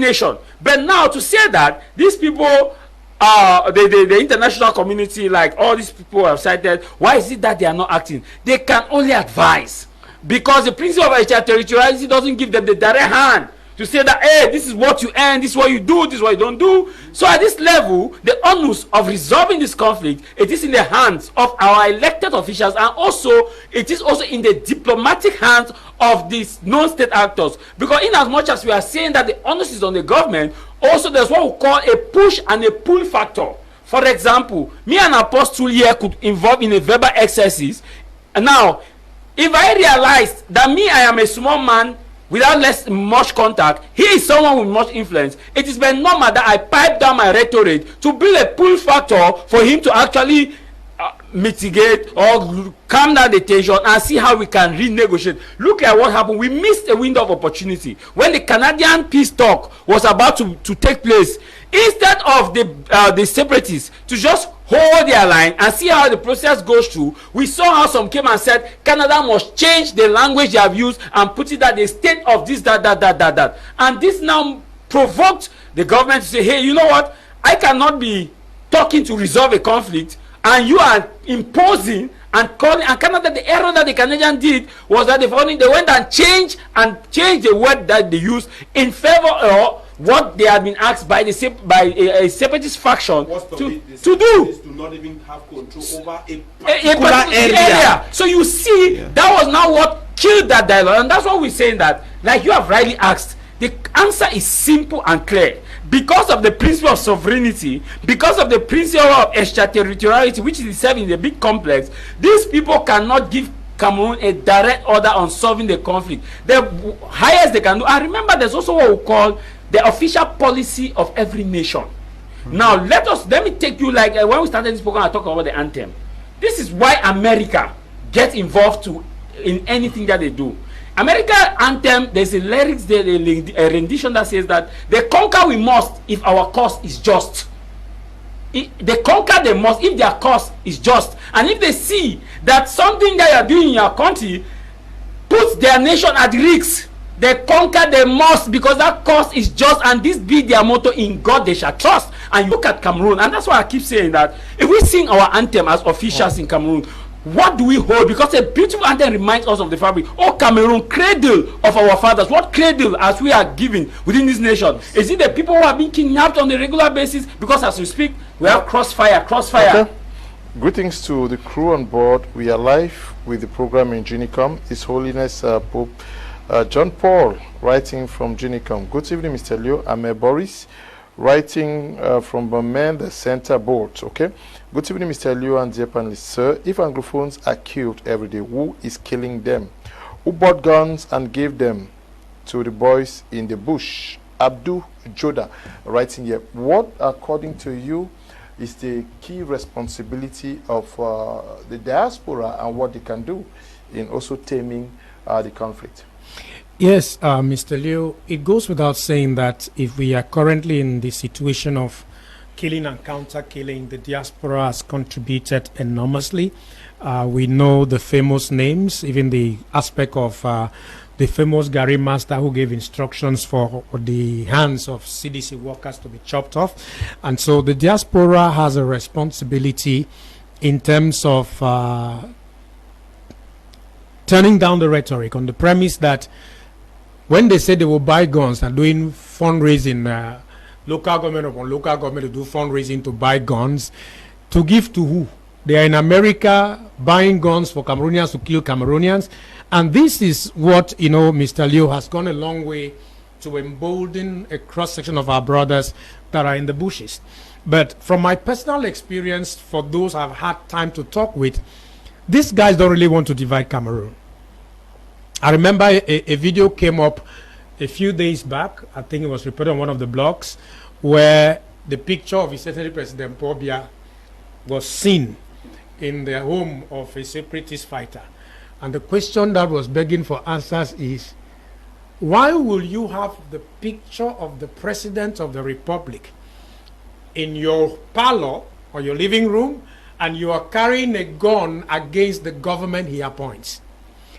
nation. But now to say that these people, the international community, like all these people have cited, why is it that they are not acting? They can only advise, because the principle of extraterritoriality doesn't give them the direct hand to say that, hey, this is what you earn, this is what you do, this is what you don't do. So at this level, the onus of resolving this conflict, it is in the hands of our elected officials, and also it is also in the diplomatic hands of these non-state actors. Because in as much as we are saying that the onus is on the government, also there's what we call a push and a pull factor. For example, me and Apostle here could involve in a verbal exercise. And now, if I realize that I am a small man without much contact, he is someone with much influence, it is very normal that I pipe down my rhetoric to build a pull factor for him to actually mitigate or calm down the tension and see how we can renegotiate. Look at what happened. We missed a window of opportunity when the Canadian peace talk was about to take place. Instead of the separatists to just hold their line and see how the process goes through, we saw how some came and said Canada must change the language they have used and put it at the state of this, that. And this now provoked the government to say, hey, you know what? I cannot be talking to resolve a conflict, and you are imposing and calling. And Canada, the error that the Canadians did was that they went and changed the word that they used in favor of what they had been asked by a separatist faction to do. To not even have control over a particular area. So you see, that was now what killed that dialogue. And that's why we're saying that, like you have rightly asked, the answer is simple and clear. Because of the principle of sovereignty, because of the principle of extraterritoriality, which is itself in the big complex, these people cannot give Cameroon a direct order on solving the conflict. The highest they can do. And remember, there's also what we call the official policy of every nation. Now let me take you, like when we started this program, I talked about the anthem. This is why America gets involved in anything that they do. American anthem, there's a lyrics there, a rendition that says that they conquer we must if our cause is just. They conquer they must if their cause is just. And if they see that something that you are doing in your country puts their nation at risk, they conquer they must, because that cause is just, and this be their motto: in God they shall trust. And you look at Cameroon, and that's why I keep saying that if we sing our anthem as officials in Cameroon, what do we hold? Because a beautiful anthem reminds us of the fabric. Oh, Cameroon, cradle of our fathers. What cradle as we are giving within this nation? Is it the people who are being kidnapped on a regular basis? Because as we speak, we have crossfire. Okay. Greetings to the crew on board. We are live with the program in Ginicom. His Holiness Pope John Paul, writing from Ginicom. Good evening, Mr. Leo. I'm Boris, writing from Berman, the center board. Okay. Good evening, Mr. Leo and dear panelists. Sir, if Anglophones are killed every day, who is killing them? Who bought guns and gave them to the boys in the bush? Abdul Joda, writing here. What, according to you, is the key responsibility of the diaspora and what they can do in also taming the conflict? Yes, Mr. Leo, it goes without saying that if we are currently in the situation of killing and counter-killing, the diaspora has contributed enormously. We know the famous names, even the aspect of the famous Gary Master who gave instructions for the hands of CDC workers to be chopped off. And so the diaspora has a responsibility in terms of turning down the rhetoric on the premise that when they say they will buy guns and doing fundraising, local government upon local government to do fundraising to buy guns, to give to who? They are in America buying guns for Cameroonians to kill Cameroonians. And this is what, you know, Mr. Leo has gone a long way to embolden a cross-section of our brothers that are in the bushes. But from my personal experience, for those I've had time to talk with, these guys don't really want to divide Cameroon. I remember a video came up a few days back, I think it was reported on one of the blogs, where the picture of His Excellency President Paul Biya was seen in the home of a separatist fighter. And the question that was begging for answers is, why will you have the picture of the President of the Republic in your parlor or your living room, and you are carrying a gun against the government he appoints?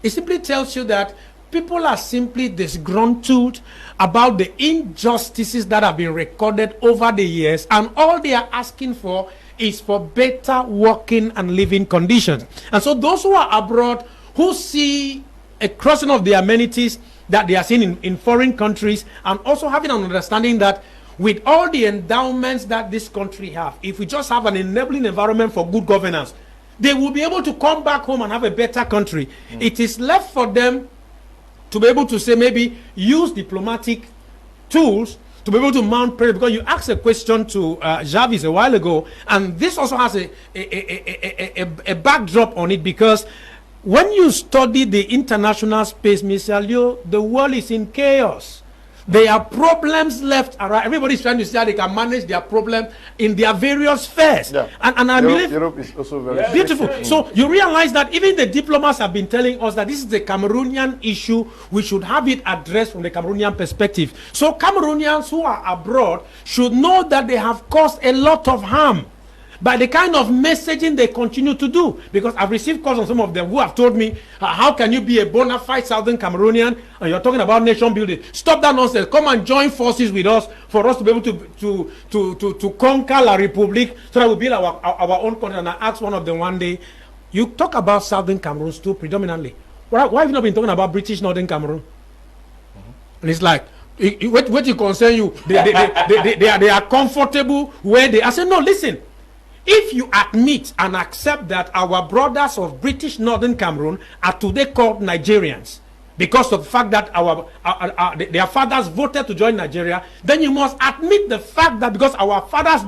It simply tells you that people are simply disgruntled about the injustices that have been recorded over the years, and all they are asking for is for better working and living conditions. And so those who are abroad, who see a crossing of the amenities that they are seeing in foreign countries, and also having an understanding that with all the endowments that this country have, if we just have an enabling environment for good governance, they will be able to come back home and have a better country. It is left for them to be able to say, maybe use diplomatic tools to be able to mount pressure. Because you asked a question to Jarvis a while ago, and this also has a backdrop on it, because when you study the international space, Mr. Leo, the world is in chaos. There are problems left and right. Everybody's trying to see how they can manage their problem in their various spheres. Yeah. And I believe Europe is also very beautiful. So you realize that even the diplomats have been telling us that this is the Cameroonian issue. We should have it addressed from the Cameroonian perspective. So Cameroonians who are abroad should know that they have caused a lot of harm by the kind of messaging they continue to do. Because I've received calls on some of them who have told me, how can you be a bona fide Southern Cameroonian and you're talking about nation building? Stop that nonsense. Come and join forces with us for us to be able to conquer La Republique, so that we build our own country. And I asked one of them one day, you talk about Southern Cameroon too predominantly. Why have you not been talking about British Northern Cameroon? And it's like, what you concern you? They are comfortable where they are. I said, no, listen. If you admit and accept that our brothers of British Northern Cameroon are today called Nigerians because of the fact that their fathers voted to join Nigeria, then you must admit the fact that because our fathers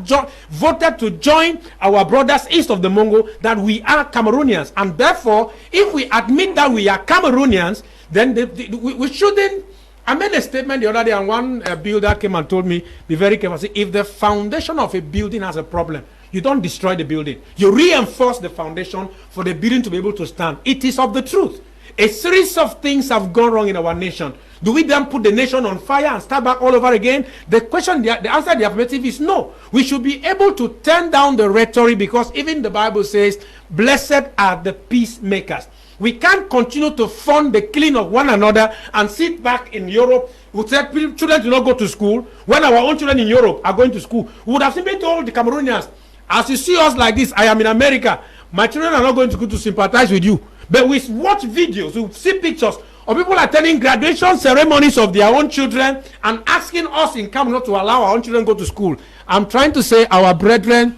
voted to join our brothers east of the Mongo, that we are Cameroonians. And therefore, if we admit that we are Cameroonians, then we shouldn't. I made a statement the other day, and one builder came and told me, be very careful. See, if the foundation of a building has a problem, you don't destroy the building. You reinforce the foundation for the building to be able to stand. It is of the truth. A series of things have gone wrong in our nation. Do we then put the nation on fire and start back all over again? The question, the answer to the affirmative is no. We should be able to turn down the rhetoric, because even the Bible says, blessed are the peacemakers. We can't continue to fund the killing of one another and sit back in Europe. We said children do not go to school when our own children in Europe are going to school. We would have simply told the Cameroonians, as you see us like this, I am in America. My children are not going to go to sympathize with you. But we watch videos, we see pictures of people attending graduation ceremonies of their own children and asking us in Cameroon not to allow our own children to go to school. I'm trying to say, our brethren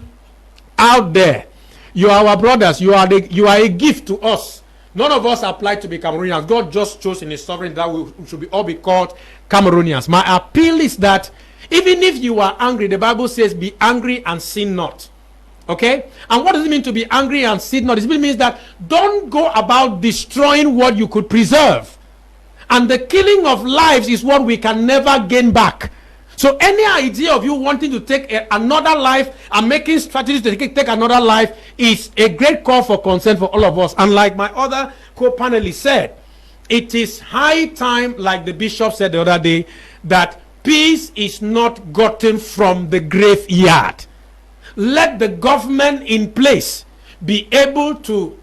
out there, you are our brothers. You are a gift to us. None of us applied to be Cameroonians. God just chose in His sovereignty that we should all be called Cameroonians. My appeal is that even if you are angry, the Bible says, be angry and sin not. Okay? And what does it mean to be angry and sin not? It means that don't go about destroying what you could preserve. And the killing of lives is what we can never gain back. So any idea of you wanting to take another life and making strategies to take another life is a great call for concern for all of us. And like my other co-panelists said, it is high time, like the bishop said the other day, that peace is not gotten from the graveyard. Let the government in place be able to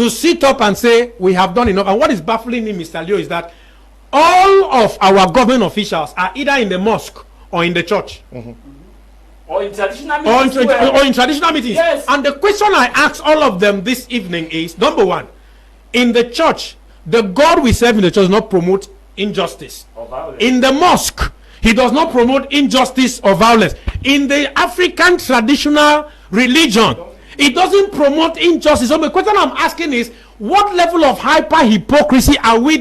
sit up and say, we have done enough. And what is baffling me, Mr. Leo, is that all of our government officials are either in the mosque or in the church. Or in traditional meetings. Or in traditional meetings. Yes. And the question I ask all of them this evening is, number one, in the church, the God we serve in the church does not promote injustice. In the mosque, He does not promote injustice or violence. In the African traditional religion, it doesn't promote injustice. So the question I'm asking is, what level of hyper hypocrisy are we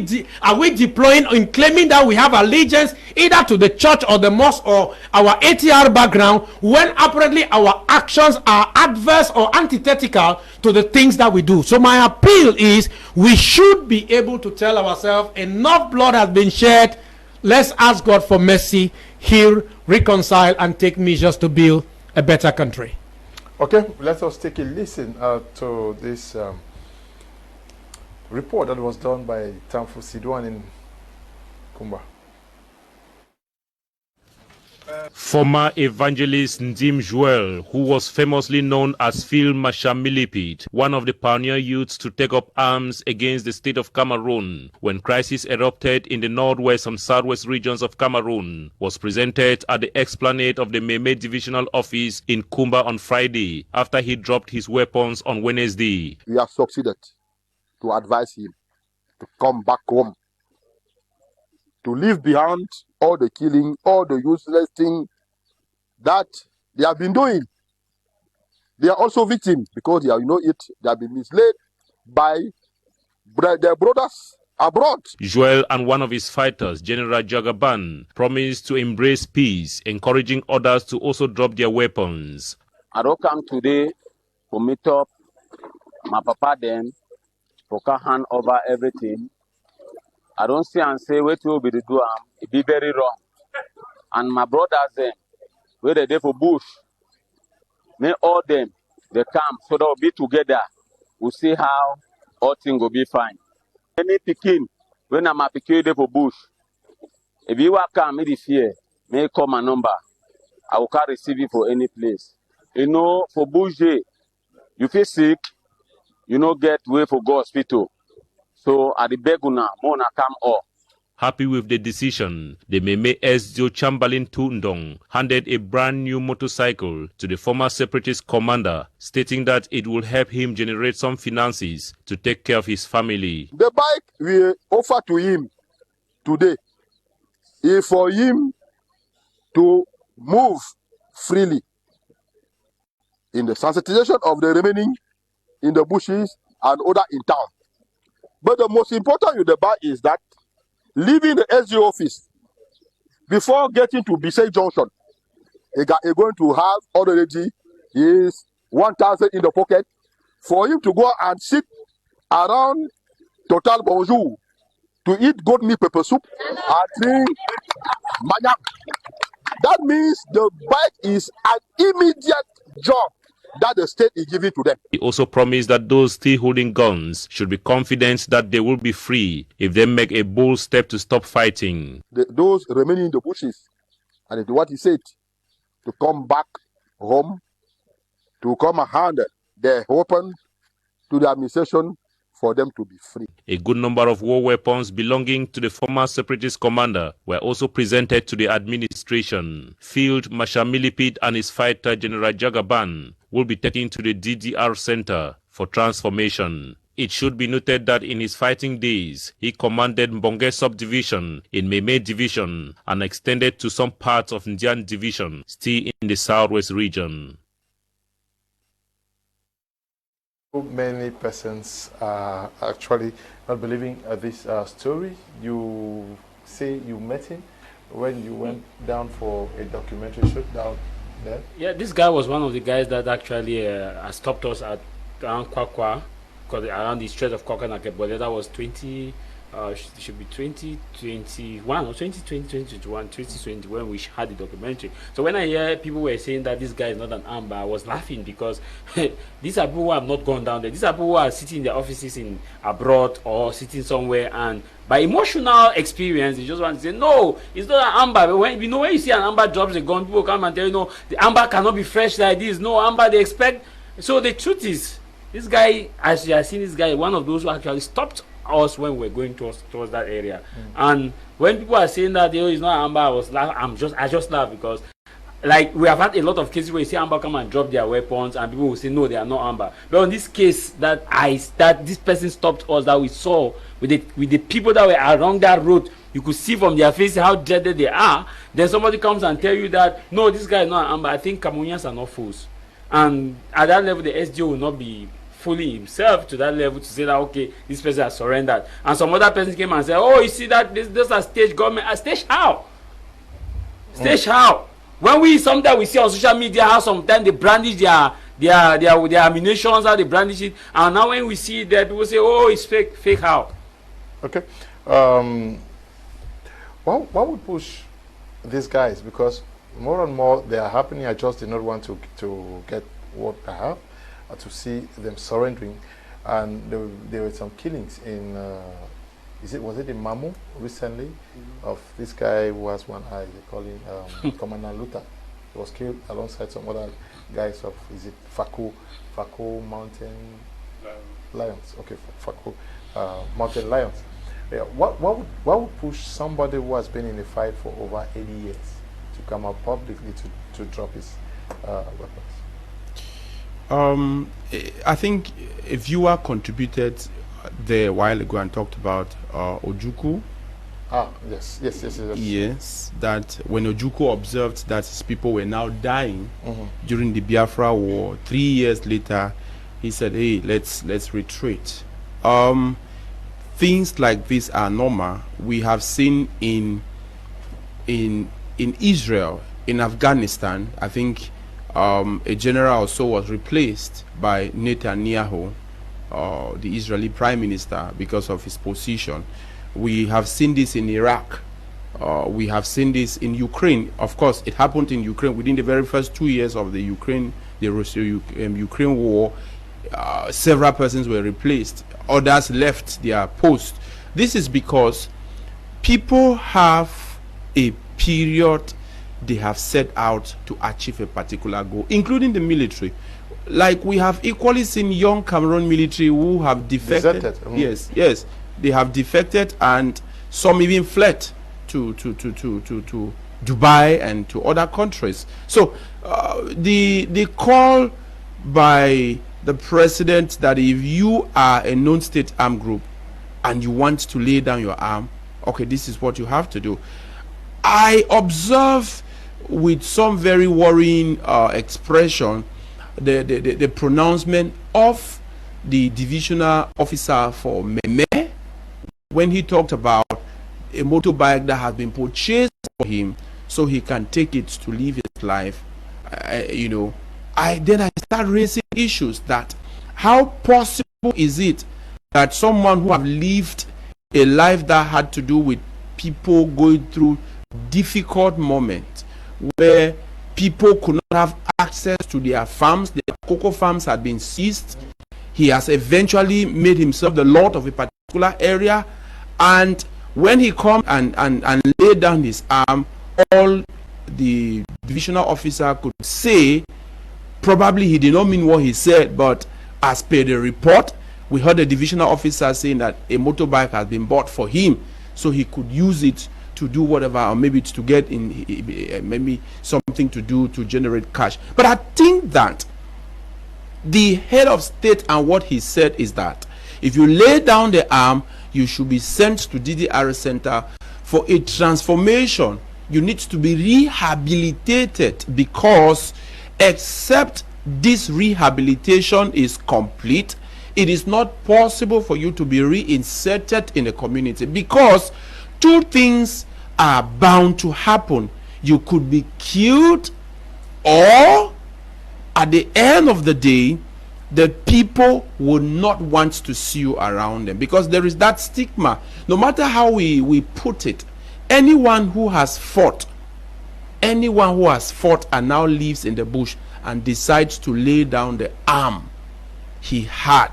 deploying in claiming that we have allegiance either to the church or the mosque or our ATR background, when apparently our actions are adverse or antithetical to the things that we do. So my appeal is we should be able to tell ourselves enough blood has been shed. Let's ask God for mercy, heal, reconcile, and take measures to build a better country. Okay, let us take a listen to this report that was done by Tamfu Sidwan in Kumba. Former evangelist Ndim Joel, who was famously known as Phil Mashamilipid, one of the pioneer youths to take up arms against the state of Cameroon when crisis erupted in the northwest and southwest regions of Cameroon, was presented at the explanade of the Meme Divisional Office in Kumba on Friday after he dropped his weapons on Wednesday. We have succeeded to advise him to come back home, to leave behind all the killing, all the useless things that they have been doing. They are also victims because they have been misled by their brothers abroad. Joel and one of his fighters, General Jagaban, promised to embrace peace, encouraging others to also drop their weapons. I don't come today to meet up my papa then, to hand over everything. I don't see and say what will be the do it be very wrong. And my brothers them, where they there for bush, may all them they come so they'll be together. We'll see how all things will be fine. Any picking, when I'm a picking there for bush, if you are come me fear, may call my number. I will can't receive it for any place. You know, for bush, you feel sick, you know get way for go hospital. So at the beguna, mona come up. Happy with the decision, the Meme SDO Chamberlain Tundong handed a brand new motorcycle to the former separatist commander, stating that it will help him generate some finances to take care of his family. The bike we offer to him today is for him to move freely in the sensitization of the remaining in the bushes and other in town. But the most important with the bike is that leaving the SG office before getting to Bisay Junction, he going to have already his 1,000 in the pocket for him to go and sit around Total Bonjour to eat goat meat pepper soup and drink manyam. That means the bike is an immediate job that the state is giving to them. He also promised that those still holding guns should be confident that they will be free if they make a bold step to stop fighting. Those remaining in the bushes, and what he said, to come back home, to come and hand their weapon to the administration for them to be free. A good number of war weapons belonging to the former separatist commander were also presented to the administration. Field Mashamilipid and his fighter General Jagaban will be taken to the DDR Center for transformation. It should be noted that in his fighting days, he commanded Mbonge Subdivision in Meme Division and extended to some parts of Ndian Division, still in the southwest region. Many persons are actually not believing this story. You say you met him when you went down for a documentary shoot down there? Yeah, this guy was one of the guys that actually stopped us at around Kwakwa, around the Strait of Kwakwa and Akebole. That was 2021 or 2020 when we had the documentary. So when I hear people were saying that this guy is not an Amber, I was laughing because these are people who have not gone down there. These are people who are sitting in their offices in abroad or sitting somewhere, and by emotional experience, they just want to say, no, it's not an Amber. But when you see an Amber drops a gun, people come and tell you, no, the Amber cannot be fresh like this. No, Amber, they expect. So the truth is, this guy, as you have seen, this guy, one of those who actually stopped us when we were going towards that area. And when people are saying that it's not Amber, I just laugh because, like, we have had a lot of cases where you see Amber come and drop their weapons, and people will say no, they are not Amber. But on this case that this person stopped us, that we saw with the people that were along that road, you could see from their faces how dreaded they are. Then somebody comes and tell you that no, this guy is not Amber. I think Cameroonians are not fools, and at that level, the SGO will not be fully himself to that level to say that okay, this person has surrendered. And some other person came and said, oh, you see that those are stage government. Stage how? Stage how? When we sometimes we see on social media how sometimes they brandish their ammunitions, how they brandish it, and now when we see that, we say, oh, it's fake. Fake how? Okay. What would push these guys? Because more and more they are happening. I just did not want to get what I have, to see them surrendering, and there were some killings in. Was it in Mamu recently? Of this guy who was one eye. They call him Commander Luther. He was killed alongside some other guys of. Is it Fako Mountain Lions? Okay, Fako Mountain Lions. Yeah, what would push somebody who has been in a fight for over 80 years to come out publicly to drop his weapons? I think a viewer contributed there a while ago and talked about Ojukwu. Yes. Yes, that when Ojukwu observed that his people were now dying during the Biafra War, 3 years later, he said, "Hey, let's retreat." Things like this are normal. We have seen in Israel, in Afghanistan. I think a general or so was replaced by Netanyahu, the Israeli prime minister, because of his position. We have seen this in Iraq. We have seen this in Ukraine. Of course, it happened in Ukraine within the very first 2 years of the Ukraine war. Several persons were replaced. Others left their post. This is because people have a period they have set out to achieve a particular goal, including the military. Like we have equally seen young Cameroon military who have defected. Yes, they have defected, and some even fled to Dubai and to other countries. So the call by the president that if you are a non-state armed group and you want to lay down your arm, okay, this is what you have to do. I observe with some very worrying expression the pronouncement of the divisional officer for Meme when he talked about a motorbike that has been purchased for him so he can take it to live his life. Then I start raising issues that how possible is it that someone who have lived a life that had to do with people going through difficult moments where people could not have access to their farms, their cocoa farms had been seized, he has eventually made himself the lord of a particular area, and when he comes and lay down his arm, all the divisional officer could say, probably he did not mean what he said, but as per the report, we heard the divisional officer saying that a motorbike has been bought for him so he could use it to do whatever, or maybe to get in maybe something to do to generate cash. But I think that the head of state and what he said is that if you lay down the arm, you should be sent to DDR center for a transformation. You need to be rehabilitated, because except this rehabilitation is complete, it is not possible for you to be reinserted in the community, because two things are bound to happen. You could be killed, or at the end of the day, the people will not want to see you around them, because there is that stigma. No matter how we put it, anyone who has fought and now lives in the bush and decides to lay down the arm he had,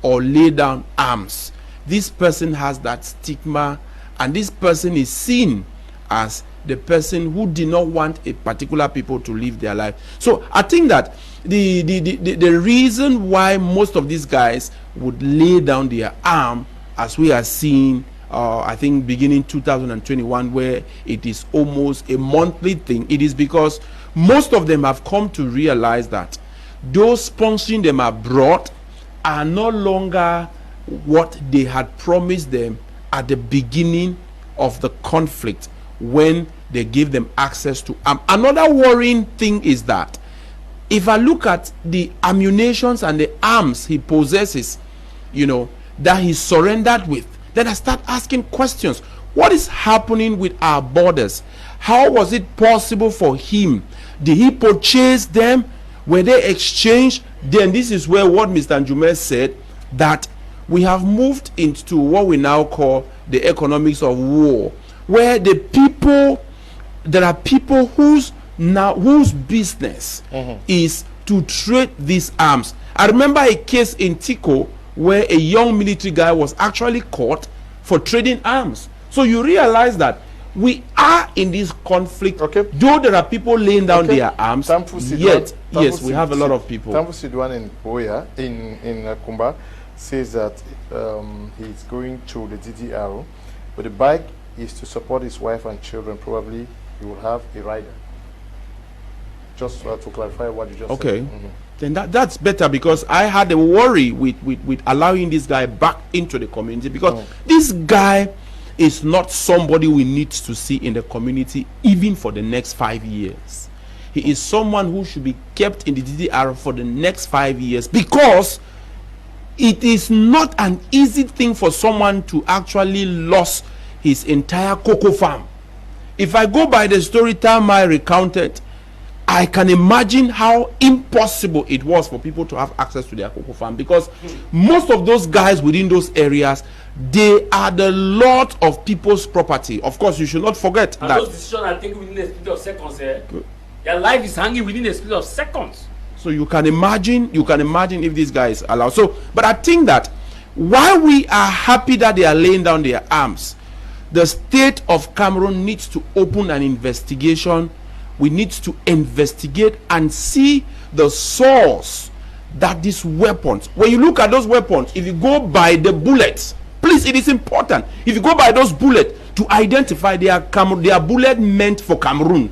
or lay down arms, this person has that stigma, and this person is seen as the person who did not want a particular people to live their life. So I think that the reason why most of these guys would lay down their arm, as we are seeing, I think beginning 2021, where it is almost a monthly thing, it is because most of them have come to realize that those sponsoring them abroad are no longer what they had promised them at the beginning of the conflict, when they gave them access to arms. Another worrying thing is that if I look at the ammunitions and the arms he possesses, that he surrendered with, then I start asking questions. What is happening with our borders? How was it possible for him? Did he purchase them? Were they exchanged? Then this is where what Mr. Njume said, that we have moved into what we now call the economics of war, where the people, there are people whose business is to trade these arms. I remember a case in Tico where a young military guy was actually caught for trading arms. So you realize that we are in this conflict. Though there are people laying down their arms, yet yes, we have a lot of people. Tamfu Sidwan in Houre, in Kumba, says that he's going to the DDR, but the bike is to support his wife and children. Probably he will have a rider. Just to clarify what you just said. Then that's better, because I had a worry with allowing this guy back into the community, because this guy is not somebody we need to see in the community even for the next 5 years. He is someone who should be kept in the DDR for the next 5 years, because it is not an easy thing for someone to actually lose his entire cocoa farm. If I go by the story Tamai recounted, I can imagine how impossible it was for people to have access to their cocoa farm, because most of those guys within those areas, they are the lord of people's property. Of course, you should not forget and that those decisions are taken within a split of seconds. Their life is hanging within a split of seconds. So you can imagine if this guy is allowed. So, but I think that while we are happy that they are laying down their arms, the state of Cameroon needs to open an investigation. We need to investigate and see the source that these weapons, when you look at those weapons, if you go by the bullets, please, it is important, if you go by those bullets, to identify they are bullet meant for Cameroon,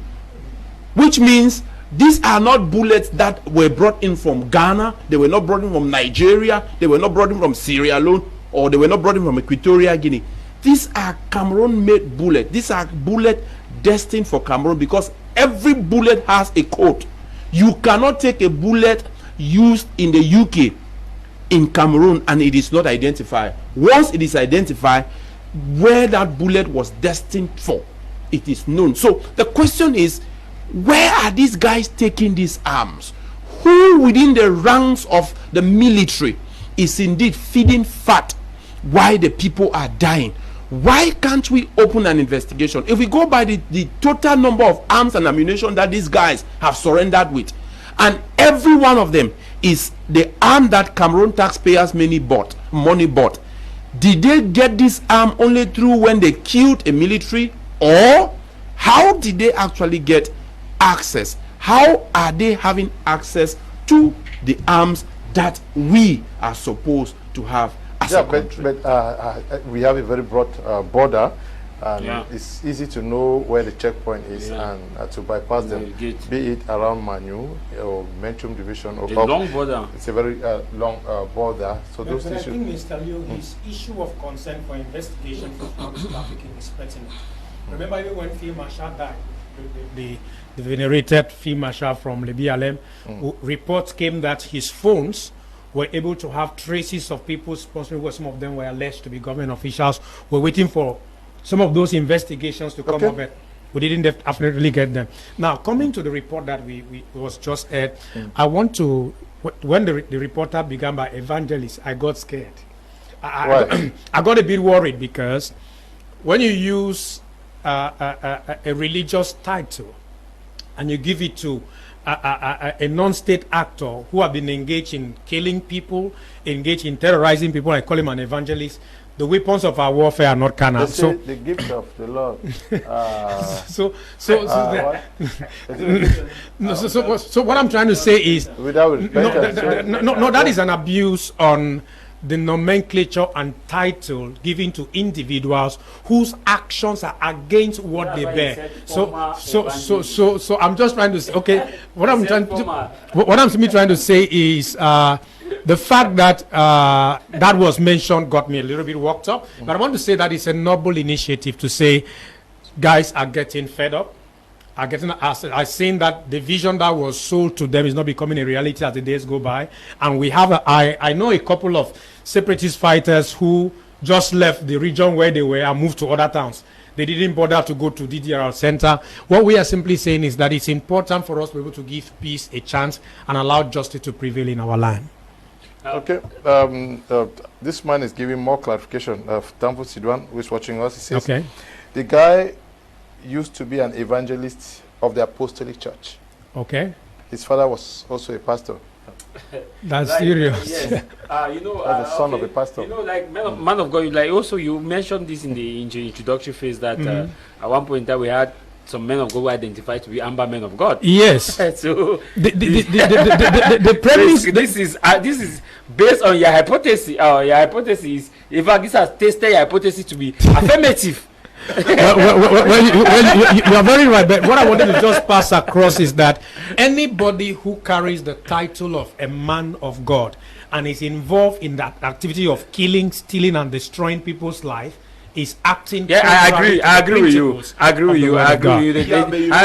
which means these are not bullets that were brought in from Ghana, they were not brought in from Nigeria, they were not brought in from Sierra Leone, or they were not brought in from Equatorial Guinea. These are Cameroon-made bullets. These are bullets destined for Cameroon, because every bullet has a code. You cannot take a bullet used in the UK in Cameroon and it is not identified. Once it is identified, where that bullet was destined for, it is known. So the question is, where are these guys taking these arms? Who within the ranks of the military is indeed feeding fat while the people are dying? Why can't we open an investigation? If we go by the total number of arms and ammunition that these guys have surrendered with, and every one of them is the arm that Cameroon taxpayers money bought, did they get this arm only through when they killed a military, or how did they actually get access? How are they having access to the arms that we are supposed to have? But we have a very broad border, and it's easy to know where the checkpoint is, and to bypass them, be it around Manu or Menchum Division or long border. It's a very long border. So those issues. I think, Mr. Liu, his issue of consent for investigation for trafficking is pertinent. Remember, even when Field Marshal died, the venerated Field Marshal from Lebialem, reports came that his phones were able to have traces of people sponsoring, where some of them were alleged to be government officials. We're waiting for some of those investigations to come up, but we didn't definitely get them. Now, coming to the report that we was just aired, I want to, when the reporter began by evangelist, I got scared. I got a bit worried, because when you use a religious title and you give it to a non-state actor who have been engaged in killing people, engaged in terrorizing people, I call him an evangelist. The weapons of our warfare are not carnal. So the gift of the Lord. So what I'm trying to say is, without no, that is an abuse on the nomenclature and title given to individuals whose actions are against what they bear. So I'm just trying to say, okay, what I'm trying to say is the fact that that was mentioned got me a little bit worked up. But I want to say that it's a noble initiative to say guys are getting fed up, are saying that the vision that was sold to them is not becoming a reality as the days go by. And we have I know a couple of separatist fighters who just left the region where they were and moved to other towns. They didn't bother to go to DDR center. What we are simply saying is that it's important for us to be able to give peace a chance and allow justice to prevail in our land. Okay. This man is giving more clarification. Tampu Sidwan, who is watching us, he says, Okay. the guy used to be an evangelist of the Apostolic Church. Okay. His father was also a pastor. That's serious. Yes. As the son of a pastor. You know, like man of God, like also you mentioned this in the introductory phase that at one point that we had some men of God who identified to be amber men of God. Yes. So the premise. this is based on your hypothesis. Your hypothesis. In fact, this has tested your hypothesis to be affirmative. You are very right, but what I wanted to just pass across is that anybody who carries the title of a man of God and is involved in that activity of killing, stealing, and destroying people's life is acting. Yeah, I agree with you. I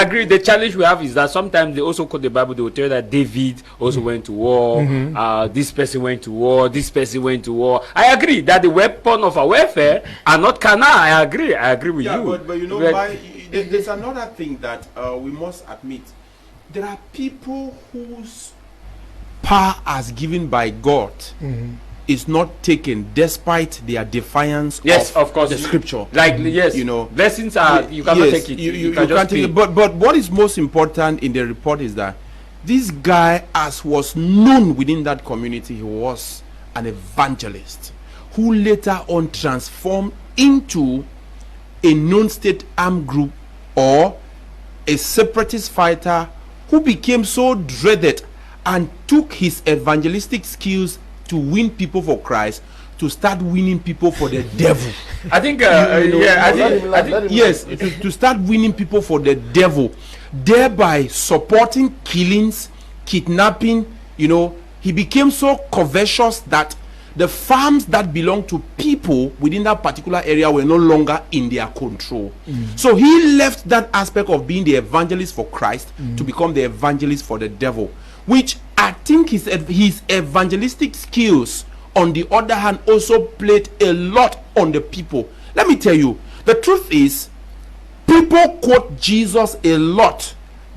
agree. The challenge we have is that sometimes they also quote the Bible. They will tell you that David also went to war. This person went to war. This person went to war. I agree that the weapon of our warfare are not carnal. I agree with you. But you know, there's another thing that we must admit. There are people whose power as given by God is not taken despite their defiance of course, the scripture. Like, yes, you know, blessings are, you cannot take it. You can't take it. But what is most important in the report is that this guy, as was known within that community, he was an evangelist who later on transformed into a non-state armed group or a separatist fighter who became so dreaded and took his evangelistic skills to win people for Christ to start winning people for the devil. I think, to start winning people for the devil, thereby supporting killings, kidnapping. You know, he became so covetous that the farms that belong to people within that particular area were no longer in their control. So he left that aspect of being the evangelist for Christ to become the evangelist for the devil, which I think his evangelistic skills, on the other hand, also played a lot on the people. Let me tell you, the truth is, people quote Jesus a lot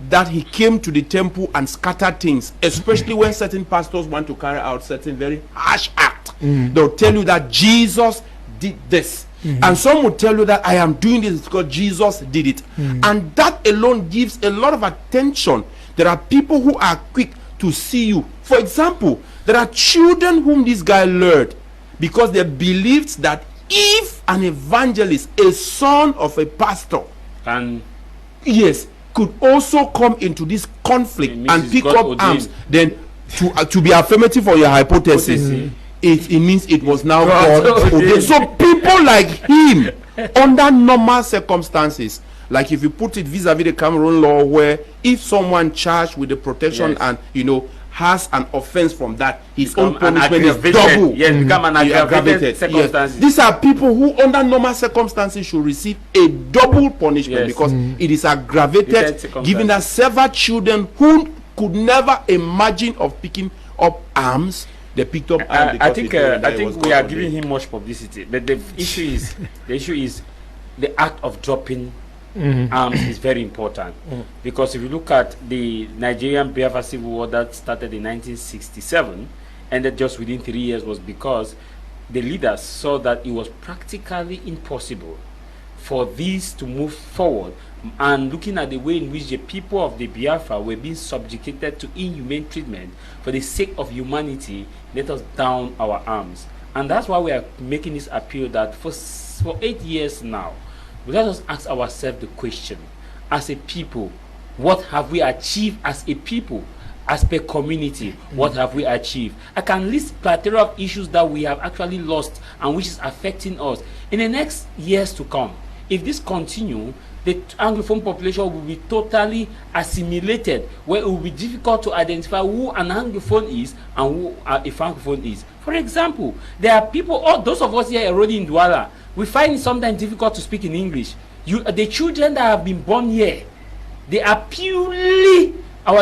that he came to the temple and scattered things, especially when certain pastors want to carry out certain very harsh act. They'll tell you that Jesus did this. And some will tell you that I am doing this because Jesus did it. And that alone gives a lot of attention. There are people who are quick to see you. For example, there are children whom this guy lured because they believed that if an evangelist, a son of a pastor, and could also come into this conflict and pick up arms, then to be affirmative for your hypothesis, it means it was now God. So people like him, under normal circumstances, like if you put it vis-a-vis the Cameroon law, where if someone charged with the protection and has an offense from that, his own punishment is double. Become an aggravated circumstances. These are people who under normal circumstances should receive a double punishment because it is aggravated, given that several children who could never imagine of picking up arms, they picked up arms. I think we are giving him much publicity, but the issue is the act of dropping arms is very important, because if you look at the Nigerian Biafra Civil War that started in 1967, ended just within 3 years, was because the leaders saw that it was practically impossible for these to move forward, and looking at the way in which the people of the Biafra were being subjugated to inhumane treatment for the sake of humanity, let us down our arms. And that's why we are making this appeal that for 8 years now, let us ask ourselves the question, as a people, what have we achieved as a people? As per community, what have we achieved? I can list plethora of issues that we have actually lost and which is affecting us. In the next years to come, if this continue, the Anglophone population will be totally assimilated, where it will be difficult to identify who an Anglophone is and who a Francophone is. For example, there are people, those of us here already in Douala, we find it sometimes difficult to speak in English. The children that have been born here, they are purely,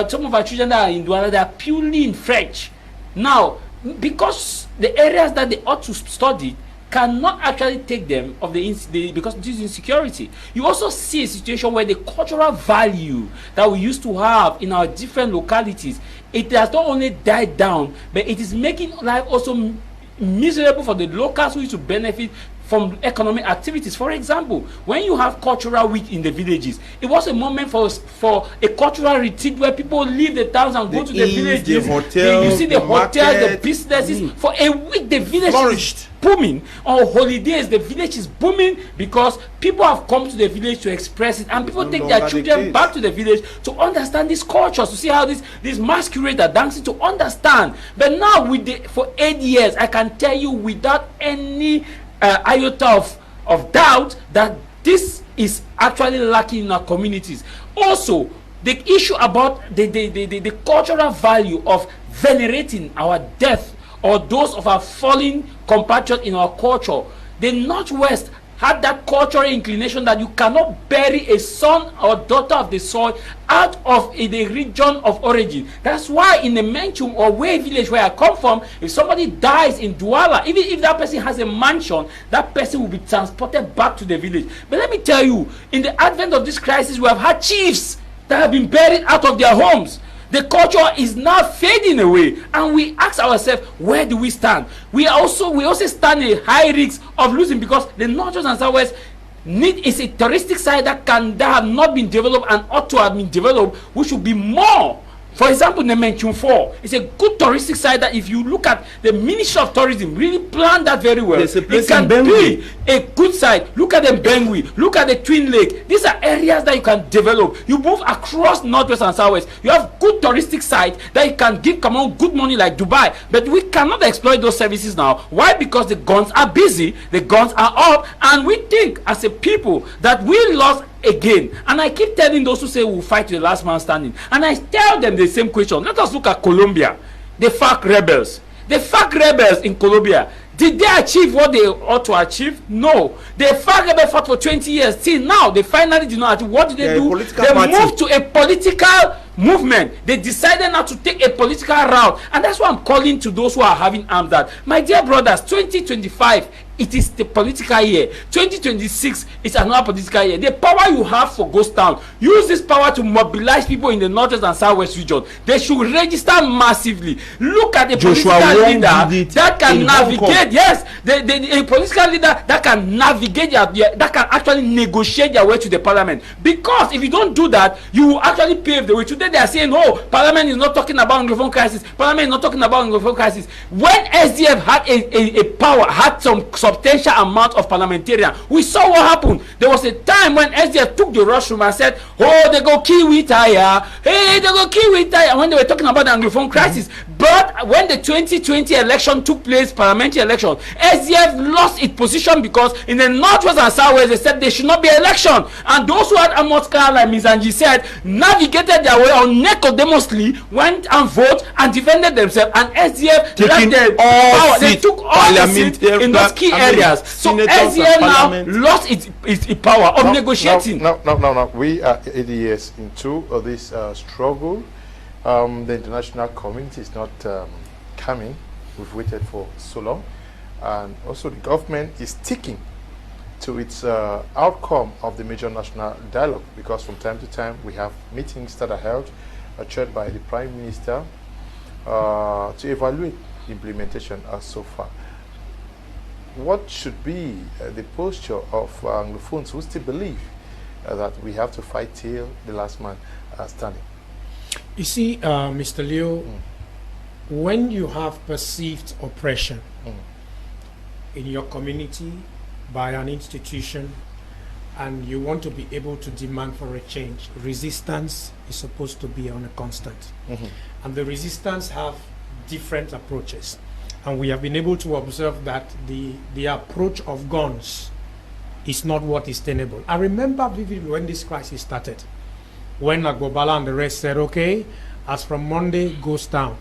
some of our children that are in Douala, they are purely in French. Now, because the areas that they ought to study cannot actually take them of because this is insecurity. You also see a situation where the cultural value that we used to have in our different localities, it has not only died down, but it is making life also miserable for the locals who used to benefit from economic activities. For example, when you have cultural week in the villages, it was a moment for a cultural retreat where people leave the towns and go to the villages. The hotel, you see the hotel, the businesses. For a week, the village is booming. On holidays, the village is booming because people have come to the village to express it, and people take their children back to the village to understand these cultures, to see how these masquerades are dancing, to understand. But now, for 8 years, I can tell you without any iota of doubt that this is actually lacking in our communities. Also, the issue about the cultural value of venerating our death or those of our fallen compatriots in our culture. The Northwest had that cultural inclination that you cannot bury a son or daughter of the soil out of the region of origin. That's why in the Menchum or Way village where I come from, if somebody dies in Douala, even if that person has a mansion, that person will be transported back to the village. But let me tell you, in the advent of this crisis, we have had chiefs that have been buried out of their homes. The culture is now fading away, and we ask ourselves, where do we stand? We also stand a high risk of losing, because the Northwest and Southwest is a touristic side that have not been developed and ought to have been developed, which should be more. For example, Nemenchum 4 is a good touristic site that if you look at the Ministry of Tourism, really plan that very well. It can be a good site. Look at the Bengui, look at the Twin Lake. These are areas that you can develop. You move across Northwest and Southwest, you have good touristic sites that you can give good money like Dubai. But we cannot exploit those services now. Why? Because the guns are busy, the guns are up, and we think as a people that we lost again. And I keep telling those who say we'll fight to the last man standing, and I tell them the same question. Let us look at Colombia. The FARC rebels in Colombia, did they achieve what they ought to achieve? No. The FARC rebels fought for 20 years. See, now they finally did not achieve. What did they do? They moved to a political movement. They decided not to take a political route, and that's why I'm calling to those who are having arms that, my dear brothers, 2025, it is the political year. 2026 is another political year. The power you have for Ghost Town, use this power to mobilize people in the Northwest and Southwest region. They should register massively. Look at the political leader that can navigate. Yes, a political leader that can navigate, that can actually negotiate their way to the parliament. Because if you don't do that, you will actually pave the way. Today they are saying, oh, parliament is not talking about Anglophone crisis. Parliament is not talking about Anglophone crisis. When SDF had a power, had some substantial amount of parliamentarian, we saw what happened. There was a time when SDF took the rushroom and said, oh, they go Kiwi tire. Hey, they go Kiwi tire. When they were talking about the Anglophone crisis. But when the 2020 election took place, parliamentary election, SDF lost its position because in the Northwest and Southwest, they said there should not be election. And those who had Amos Khan, like Ms. Angie said, navigated their way on Nicodemously, went and voted and defended themselves. And SDF taking power. They took all the seats in those key areas. So SDF now lost its power of negotiating. No. We are 80 years into this struggle. The international community is not coming. We've waited for so long, and also the government is sticking to its outcome of the major national dialogue, because from time to time we have meetings that are held, chaired by the Prime Minister, to evaluate the implementation so far. What should be the posture of Anglophones who still believe that we have to fight till the last man standing? You see, Mr. Leo, when you have perceived oppression in your community by an institution, and you want to be able to demand for a change, resistance is supposed to be on a constant. And the resistance have different approaches. And we have been able to observe that the approach of guns is not what is tenable. I remember vividly when this crisis started, when Agbobala and the rest said, okay, as from Monday, Ghost Town.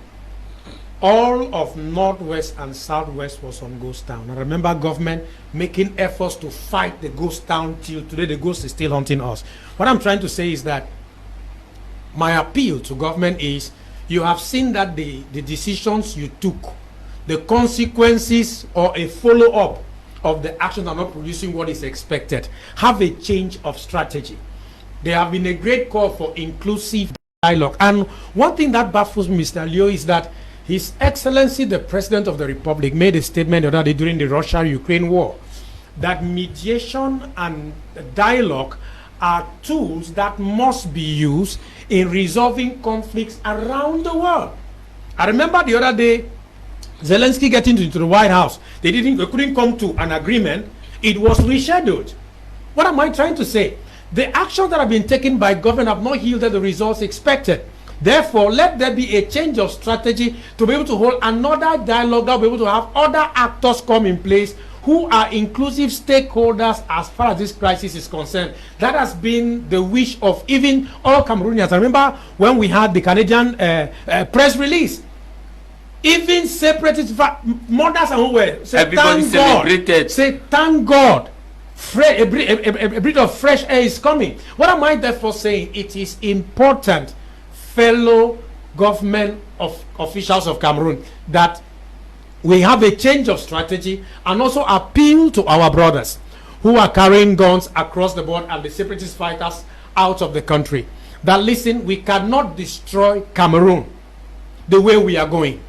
All of Northwest and Southwest was on Ghost Town. I remember government making efforts to fight the Ghost Town till today. The ghost is still haunting us. What I'm trying to say is that my appeal to government is, you have seen that the decisions you took, the consequences or a follow-up of the actions are not producing what is expected, have a change of strategy. There have been a great call for inclusive dialogue. And one thing that baffles Mr. Leo is that His Excellency, the President of the Republic, made a statement the other day during the Russia-Ukraine war that mediation and dialogue are tools that must be used in resolving conflicts around the world. I remember the other day, Zelensky getting into the White House. They couldn't come to an agreement. It was rescheduled. What am I trying to say? The actions that have been taken by government have not yielded the results expected. Therefore, let there be a change of strategy to be able to hold another dialogue, that will be able to have other actors come in place who are inclusive stakeholders as far as this crisis is concerned. That has been the wish of even all Cameroonians. I remember when we had the Canadian press release. Even separatists, mothers and who were say, everybody celebrated. Say, thank God, a breath of fresh air is coming. What am I therefore saying? It is important, fellow government officials of Cameroon, that we have a change of strategy and also appeal to our brothers who are carrying guns across the board and the separatist fighters out of the country. That listen, we cannot destroy Cameroon the way we are going.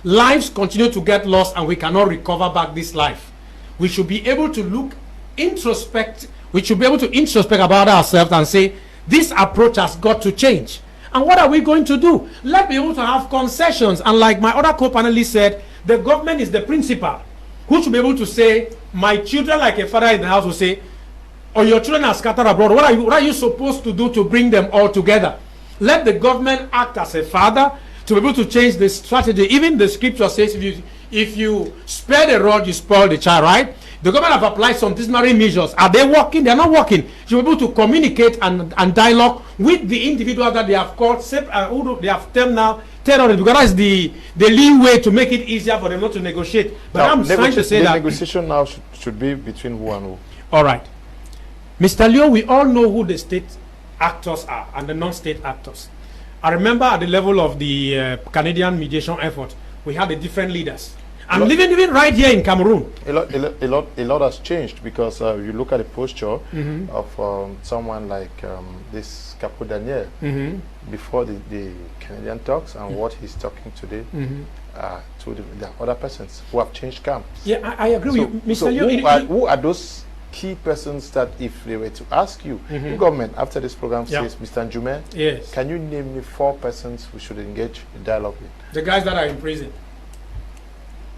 Lives continue to get lost and we cannot recover back this life. We should be able to look introspect. We should be able to introspect about ourselves and say, this approach has got to change. And what are we going to do? Let's be able to have concessions. And like my other co-panelist said, the government is the principal who should be able to say, my children, like a father in the house will say, or your children are scattered abroad. What are you supposed to do to bring them all together? Let the government act as a father to be able to change the strategy. Even the scripture says, if you spare the rod, you spoil the child, right? The government have applied some disciplinary measures. Are they working? They are not working. You be able to communicate and dialogue with the individual that they have called, who they have termed now terrorists, because that's the leeway to make it easier for them not to negotiate. But now, I'm trying to say that the negotiation now should be between who and who. All right, Mr. Leo, we all know who the state actors are and the non-state actors. I remember at the level of the Canadian mediation effort, we had the different leaders. And even right here in Cameroon, a lot has changed, because you look at the posture of someone like this Capo Daniel before the Canadian talks and what he's talking today to the other persons who have changed camp. Yeah, I agree with you, Mr. Leo. Who are those key persons that, if they were to ask you, the government after this program says, Mr. Njume, yes, can you name me 4 persons we should engage in dialogue with? The guys that are in prison.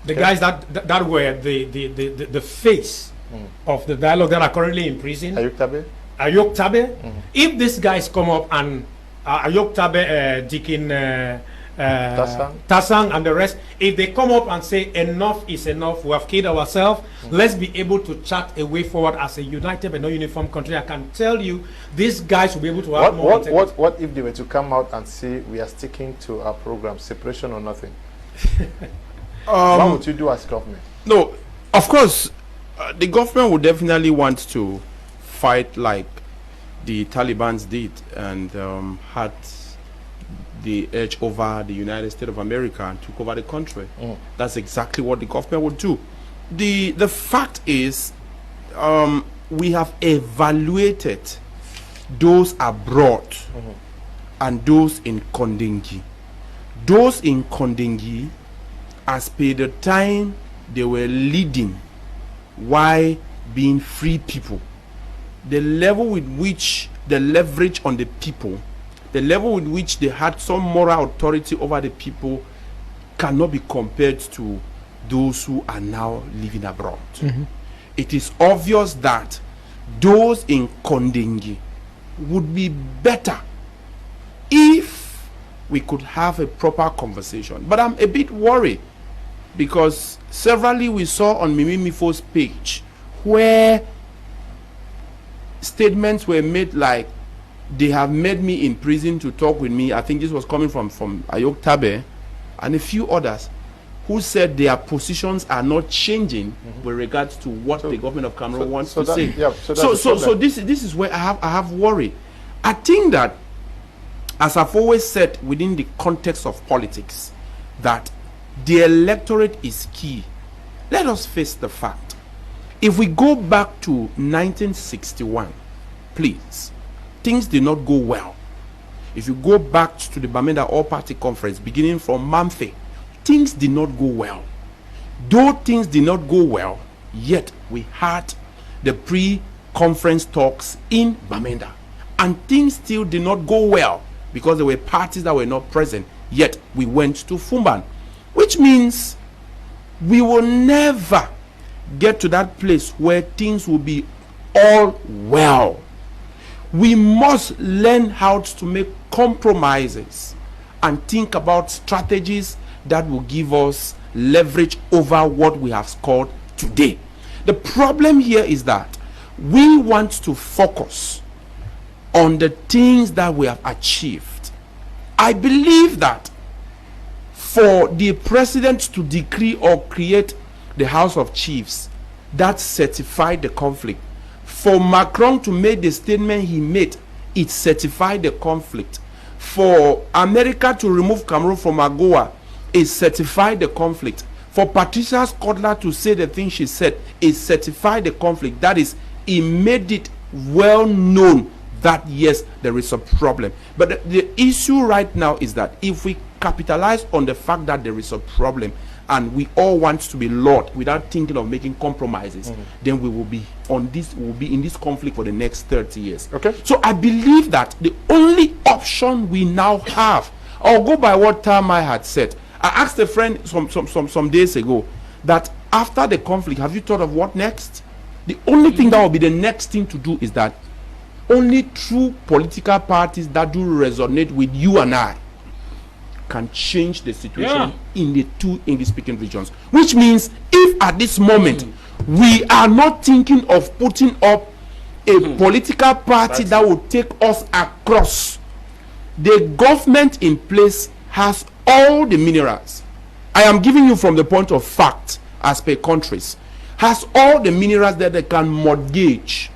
The guys that were the face of the dialogue that are currently in prison. Ayok Tabe. If these guys come up and Ayok Tabe, Dikin, Tasang and the rest, if they come up and say enough is enough, we have killed ourselves, let's be able to chart a way forward as a united but not uniform country, I can tell you these guys will be able to have more. What if they were to come out and say we are sticking to our program, separation or nothing? What would you do as government? No, of course, the government would definitely want to fight like the Taliban did and had the edge over the United States of America and took over the country. That's exactly what the government would do. The fact is, we have evaluated those abroad and those in Kondengi. Those in Kondengi, as per the time they were leading, why being free people, the level with which the leverage on the people, the level with which they had some moral authority over the people, cannot be compared to those who are now living abroad. It is obvious that those in Kondengi would be better if we could have a proper conversation. But I'm a bit worried, because severally we saw on Mimi Mifo's page where statements were made like, they have made me in prison to talk with me. I think this was coming from Ayok Tabe and a few others, who said their positions are not changing with regards to what the government of Cameroon wants to say. So this is where I have worry. I think that, as I've always said within the context of politics, that the electorate is key. Let us face the fact. If we go back to 1961, please, things did not go well. If you go back to the Bamenda All-Party Conference, beginning from Mamfe, things did not go well. Though things did not go well, yet we had the pre-conference talks in Bamenda. And things still did not go well because there were parties that were not present, yet we went to Fumban. Which means we will never get to that place where things will be all well. We must learn how to make compromises and think about strategies that will give us leverage over what we have scored today. The problem here is that we want to focus on the things that we have achieved. I believe that for the president to decree or create the House of Chiefs that certified the conflict, for Macron to make the statement he made, it certified the conflict. For America to remove Cameroon from AGOA, it certified the conflict. For Patricia Scotland to say the thing she said, it certified the conflict. That is, it made it well known that yes, there is a problem. But the issue right now is that if we capitalize on the fact that there is a problem and we all want to be Lord without thinking of making compromises, then we will be on this, we will be in this conflict for the next 30 years. Okay. So I believe that the only option we now have, I'll go by what Tamai had said. I asked a friend some days ago that after the conflict, have you thought of what next? The only thing that will be the next thing to do is that only true political parties that do resonate with you and I can change the situation in the two English-speaking regions. Which means if at this moment we are not thinking of putting up a political party that will take us across, the government in place has all the minerals. I am giving you from the point of fact as per countries. Has all the minerals that they can mortgage.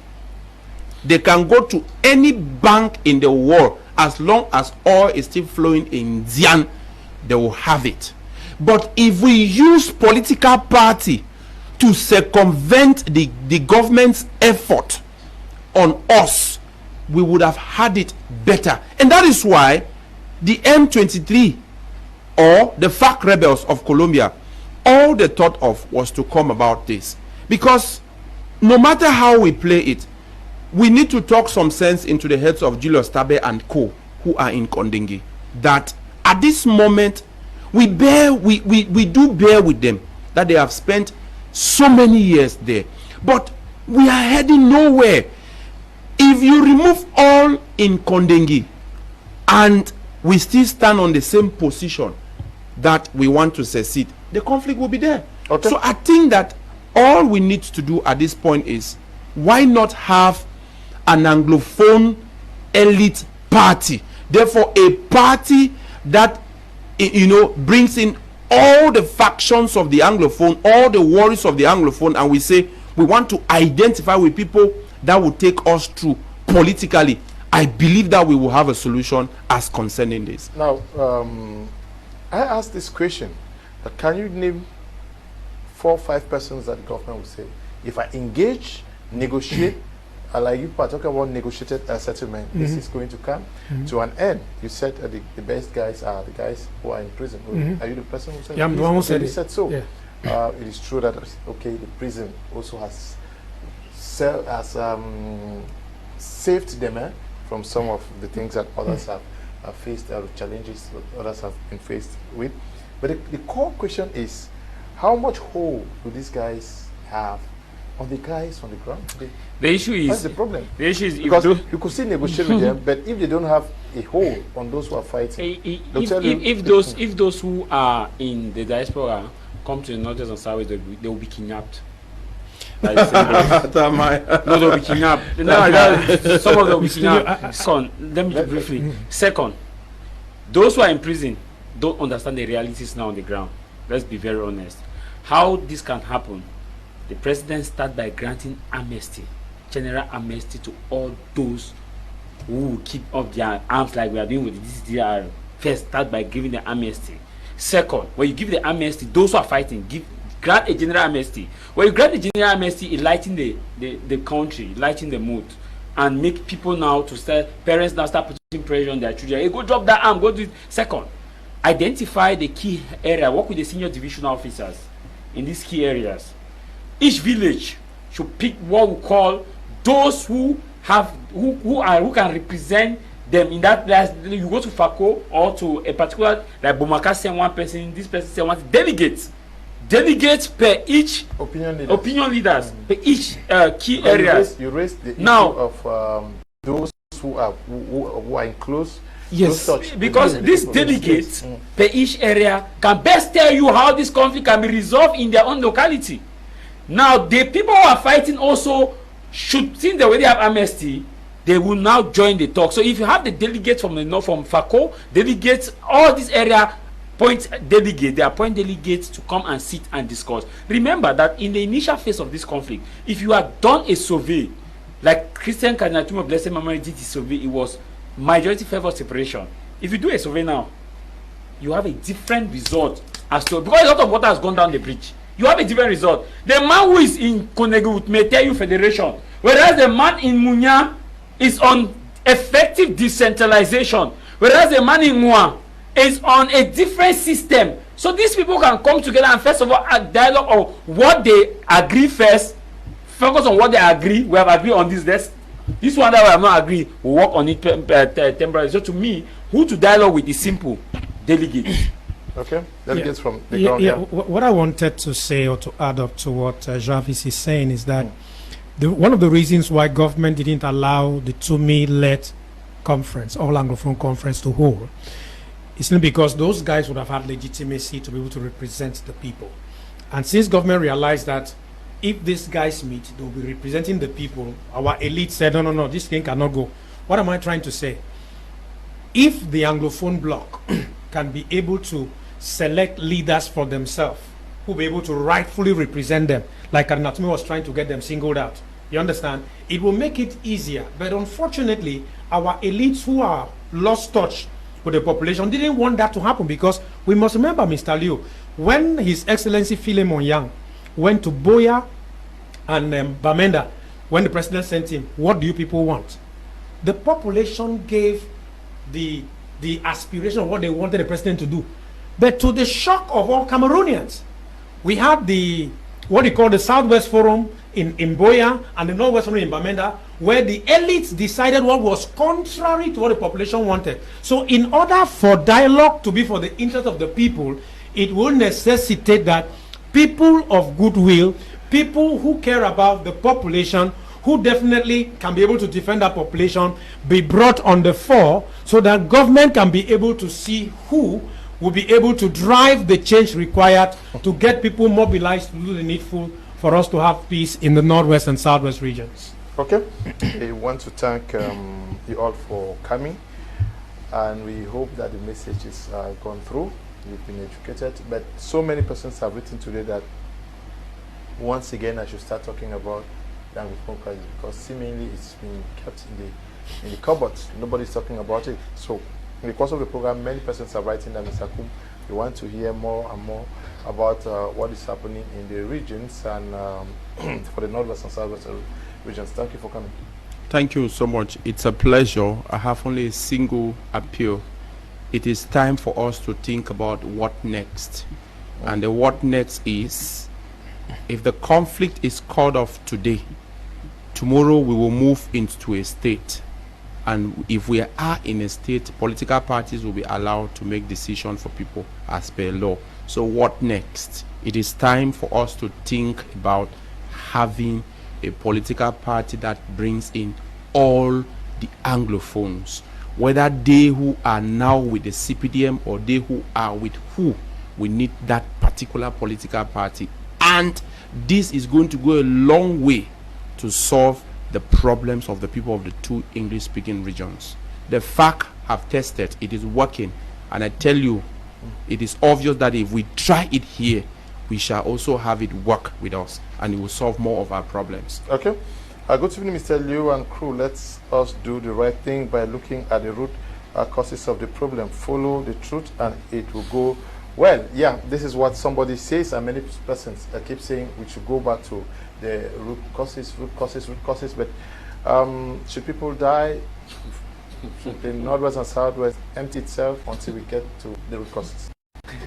They can go to any bank in the world. As long as oil is still flowing in Zian, they will have it. But if we use political party to circumvent the government's effort on us, we would have had it better. And that is why the M23 or the FARC rebels of Colombia, all they thought of was to come about this. Because no matter how we play it, we need to talk some sense into the heads of Julius Tabe and co, who are in Kondenge, that at this moment we do bear with them, that they have spent so many years there, but we are heading nowhere. If you remove all in Kondenge and we still stand on the same position that we want to secede, the conflict will be there. Okay. So I think that all we need to do at this point is, why not have an Anglophone elite party? Therefore, a party that brings in all the factions of the Anglophone, all the worries of the Anglophone, and we say we want to identify with people that will take us through politically. I believe that we will have a solution as concerning this. Now, I asked this question, that can you name 4 or 5 persons that the government will say, if I engage, negotiate, like you are talking about negotiated settlement, this is going to come to an end. You said the best guys are the guys who are in prison. Are you the person who said? Yeah, I'm the one who said you it. said so. Yeah. It is true that the prison also has saved them from some of the things that others have faced, challenges that others have been faced with. But the core question is, how much hold do these guys have on the guys on the ground today? The issue is, that's the problem. The issue is, because you could still negotiate with them, but if they don't have a hold on those who are fighting, if those who are in the diaspora come to the northern and south, they will be kidnapped. No, they'll be kidnapped. No, some of them will be kidnapped. Second, let me briefly. Second, those who are in prison don't understand the realities now on the ground. Let's be very honest. How this can happen? The president started by granting amnesty, general amnesty to all those who keep up their arms like we are doing with the DCDR. First, start by giving the amnesty. Second, when you give the amnesty, those who are fighting, grant a general amnesty. When you grant a general amnesty, it lighten the country, lighten the mood, and make people now to start, parents now start putting pressure on their children. Hey, go drop that arm, go do it. Second, identify the key area, work with the senior divisional officers in these key areas. Each village should pick what we call those who can represent them in that place. You go to FACO or to a particular, like Bomaka send one person, this person send one, delegates per each opinion leaders per each key areas. You raised the issue of those who are in close. Yes, because these delegates per each area can best tell you how this conflict can be resolved in their own locality. Now, the people who are fighting also should, since they already have amnesty, they will now join the talk. So if you have the delegates from the north, from FACO, delegates, all this area point delegate, they appoint delegates to come and sit and discuss. Remember that in the initial phase of this conflict, if you had done a survey, like Christian Cardinal Tum of Blessed Memory did his survey, it was majority favor separation. If you do a survey now, you have a different result as to, because a lot of water has gone down the bridge. You have a different result. The man who is in Konegu may tell you federation, whereas the man in Munya is on effective decentralization, whereas the man in Mwa is on a different system. So these people can come together and first of all have dialogue on what they agree first, focus on what they agree. We have agreed on this. This one that we have not agreed, we work on it temporarily. So to me, who to dialogue with is simple: delegates. Okay, delegates from the ground. What I wanted to say or to add up to what Jarvis is saying is that one of the reasons why government didn't allow the Tumi-led conference, all Anglophone conference, to hold, is not because those guys would have had legitimacy to be able to represent the people. And since government realized that if these guys meet, they'll be representing the people, our elite said, no, this thing cannot go. What am I trying to say? If the Anglophone bloc can be able to select leaders for themselves, who will be able to rightfully represent them, like Anatomy was trying to get them singled out, you understand? It will make it easier. But unfortunately, our elites who are lost touch with the population didn't want that to happen, because we must remember, Mr. Liu, when His Excellency Philemon Yang went to Boya and Bamenda, when the president sent him, what do you people want? The population gave the aspiration of what they wanted the president to do. But to the shock of all Cameroonians, we had what they call the Southwest Forum in Boya and the Northwest Forum in Bamenda, where the elites decided what was contrary to what the population wanted. So in order for dialogue to be for the interest of the people, it will necessitate that people of goodwill, people who care about the population, who definitely can be able to defend that population, be brought on the fore, so that government can be able to see who will be able to drive the change required to get people mobilized to do the needful for us to have peace in the Northwest and Southwest regions. Okay. I want to thank you all for coming, and we hope that the message is gone through. You've been educated, but so many persons have written today that once again I should start talking about the Anglophone crisis, because seemingly it's been kept in the cupboards. Nobody's talking about it. So in the course of the program, many persons are writing that, Mr. Kum, we want to hear more and more about what is happening in the regions and for the Northwest and Southwest regions. Thank you for coming. Thank you so much. It's a pleasure. I have only a single appeal. It is time for us to think about what next. And the what next is, if the conflict is called off today, tomorrow we will move into a state. And if we are in a state, political parties will be allowed to make decisions for people as per law. So what next? It is time for us to think about having a political party that brings in all the Anglophones, whether they who are now with the CPDM or they who are with who. We need that particular political party. And this is going to go a long way to solve the problems of the people of the two English-speaking regions. The facts have tested, it is working, and I tell you, it is obvious that if we try it here, we shall also have it work with us, and it will solve more of our problems. Okay. Good evening, Mr. Liu and crew. Let us do the right thing by looking at the root causes of the problem. Follow the truth, and it will go Well, yeah, this is what somebody says, and many persons keep saying we should go back to the root causes. But should people die? Should the Northwest and Southwest empty itself until we get to the root causes?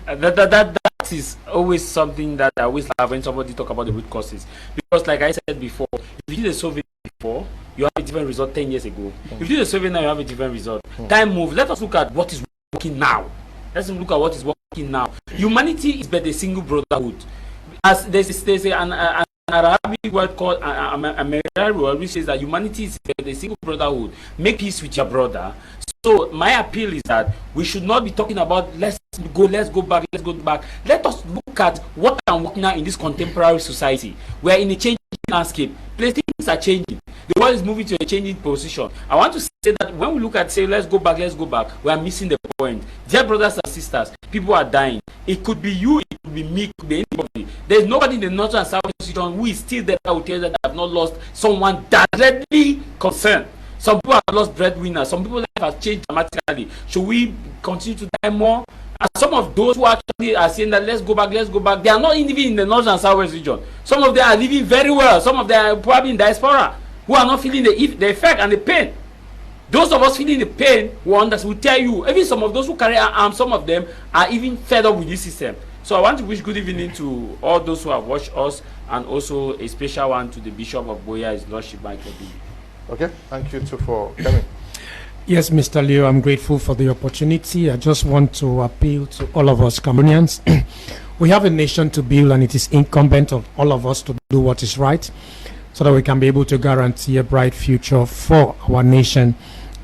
That is always something that I always love when somebody talk about the root causes, because like I said before, if you did a survey before, you have a different result 10 years ago. If you did a survey now, you have a different result. Time moves. Let us look at what is working now. Let's look at what is working now. Humanity is but a single brotherhood. As there's an Arabic word called American, which says that humanity is but a single brotherhood. Make peace with your brother. So my appeal is that we should not be talking about let's go back. Let us look at what can work now in this contemporary society. We are in a changing landscape. Things are changing. The world is moving to a changing position. I want to say that when we look at let's go back, we are missing the point. Dear brothers and sisters, people are dying. It could be you, it could be me, it could be anybody. There's nobody in the north and south region who is still there out there that have not lost someone directly concerned. Some people have lost breadwinners. Some people's life has changed dramatically. Should we continue to die more? And some of those who actually are saying that let's go back, they are not even in the north and southwest region. Some of them are living very well. Some of them are probably in diaspora, who are not feeling the effect and the pain. Those of us feeling the pain will tell you, even some of those who carry arms, some of them are even fed up with this system. So I want to wish good evening to all those who have watched us, and also a special one to the Bishop of Boya, His Lordship Michael B. Okay, thank you too for coming. Yes, Mr. Leo, I'm grateful for the opportunity. I just want to appeal to all of us Cameroonians. We have a nation to build, and it is incumbent on all of us to do what is right so that we can be able to guarantee a bright future for our nation.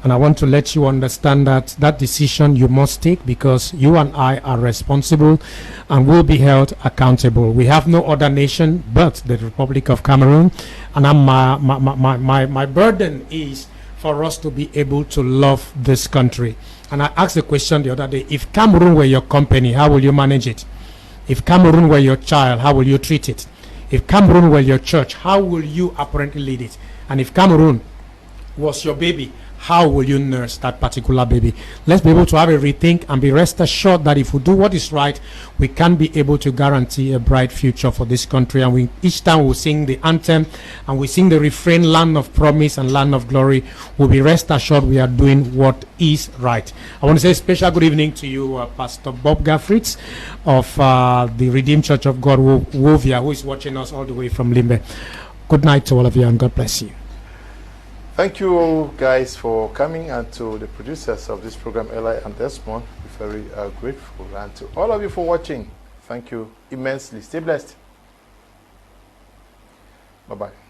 And I want to let you understand that that decision you must take, because you and I are responsible and will be held accountable. We have no other nation but the Republic of Cameroon, and my burden is for us to be able to love this country. And I asked the question the other day, if Cameroon were your company, how will you manage it? If Cameroon were your child, how will you treat it? If Cameroon were your church, how will you apparently lead it? And if Cameroon was your baby, how will you nurse that particular baby? Let's be able to have a rethink and be rest assured that if we do what is right, we can be able to guarantee a bright future for this country. And each time we sing the anthem and we sing the refrain, land of promise and land of glory, we'll be rest assured we are doing what is right. I want to say a special good evening to you, Pastor Bob Gaffritz of the Redeemed Church of God, Wovia, who is watching us all the way from Limbe. Good night to all of you, and God bless you. Thank you guys for coming, and to the producers of this program, Eli and Desmond. We're very grateful, and to all of you for watching. Thank you immensely. Stay blessed. Bye-bye.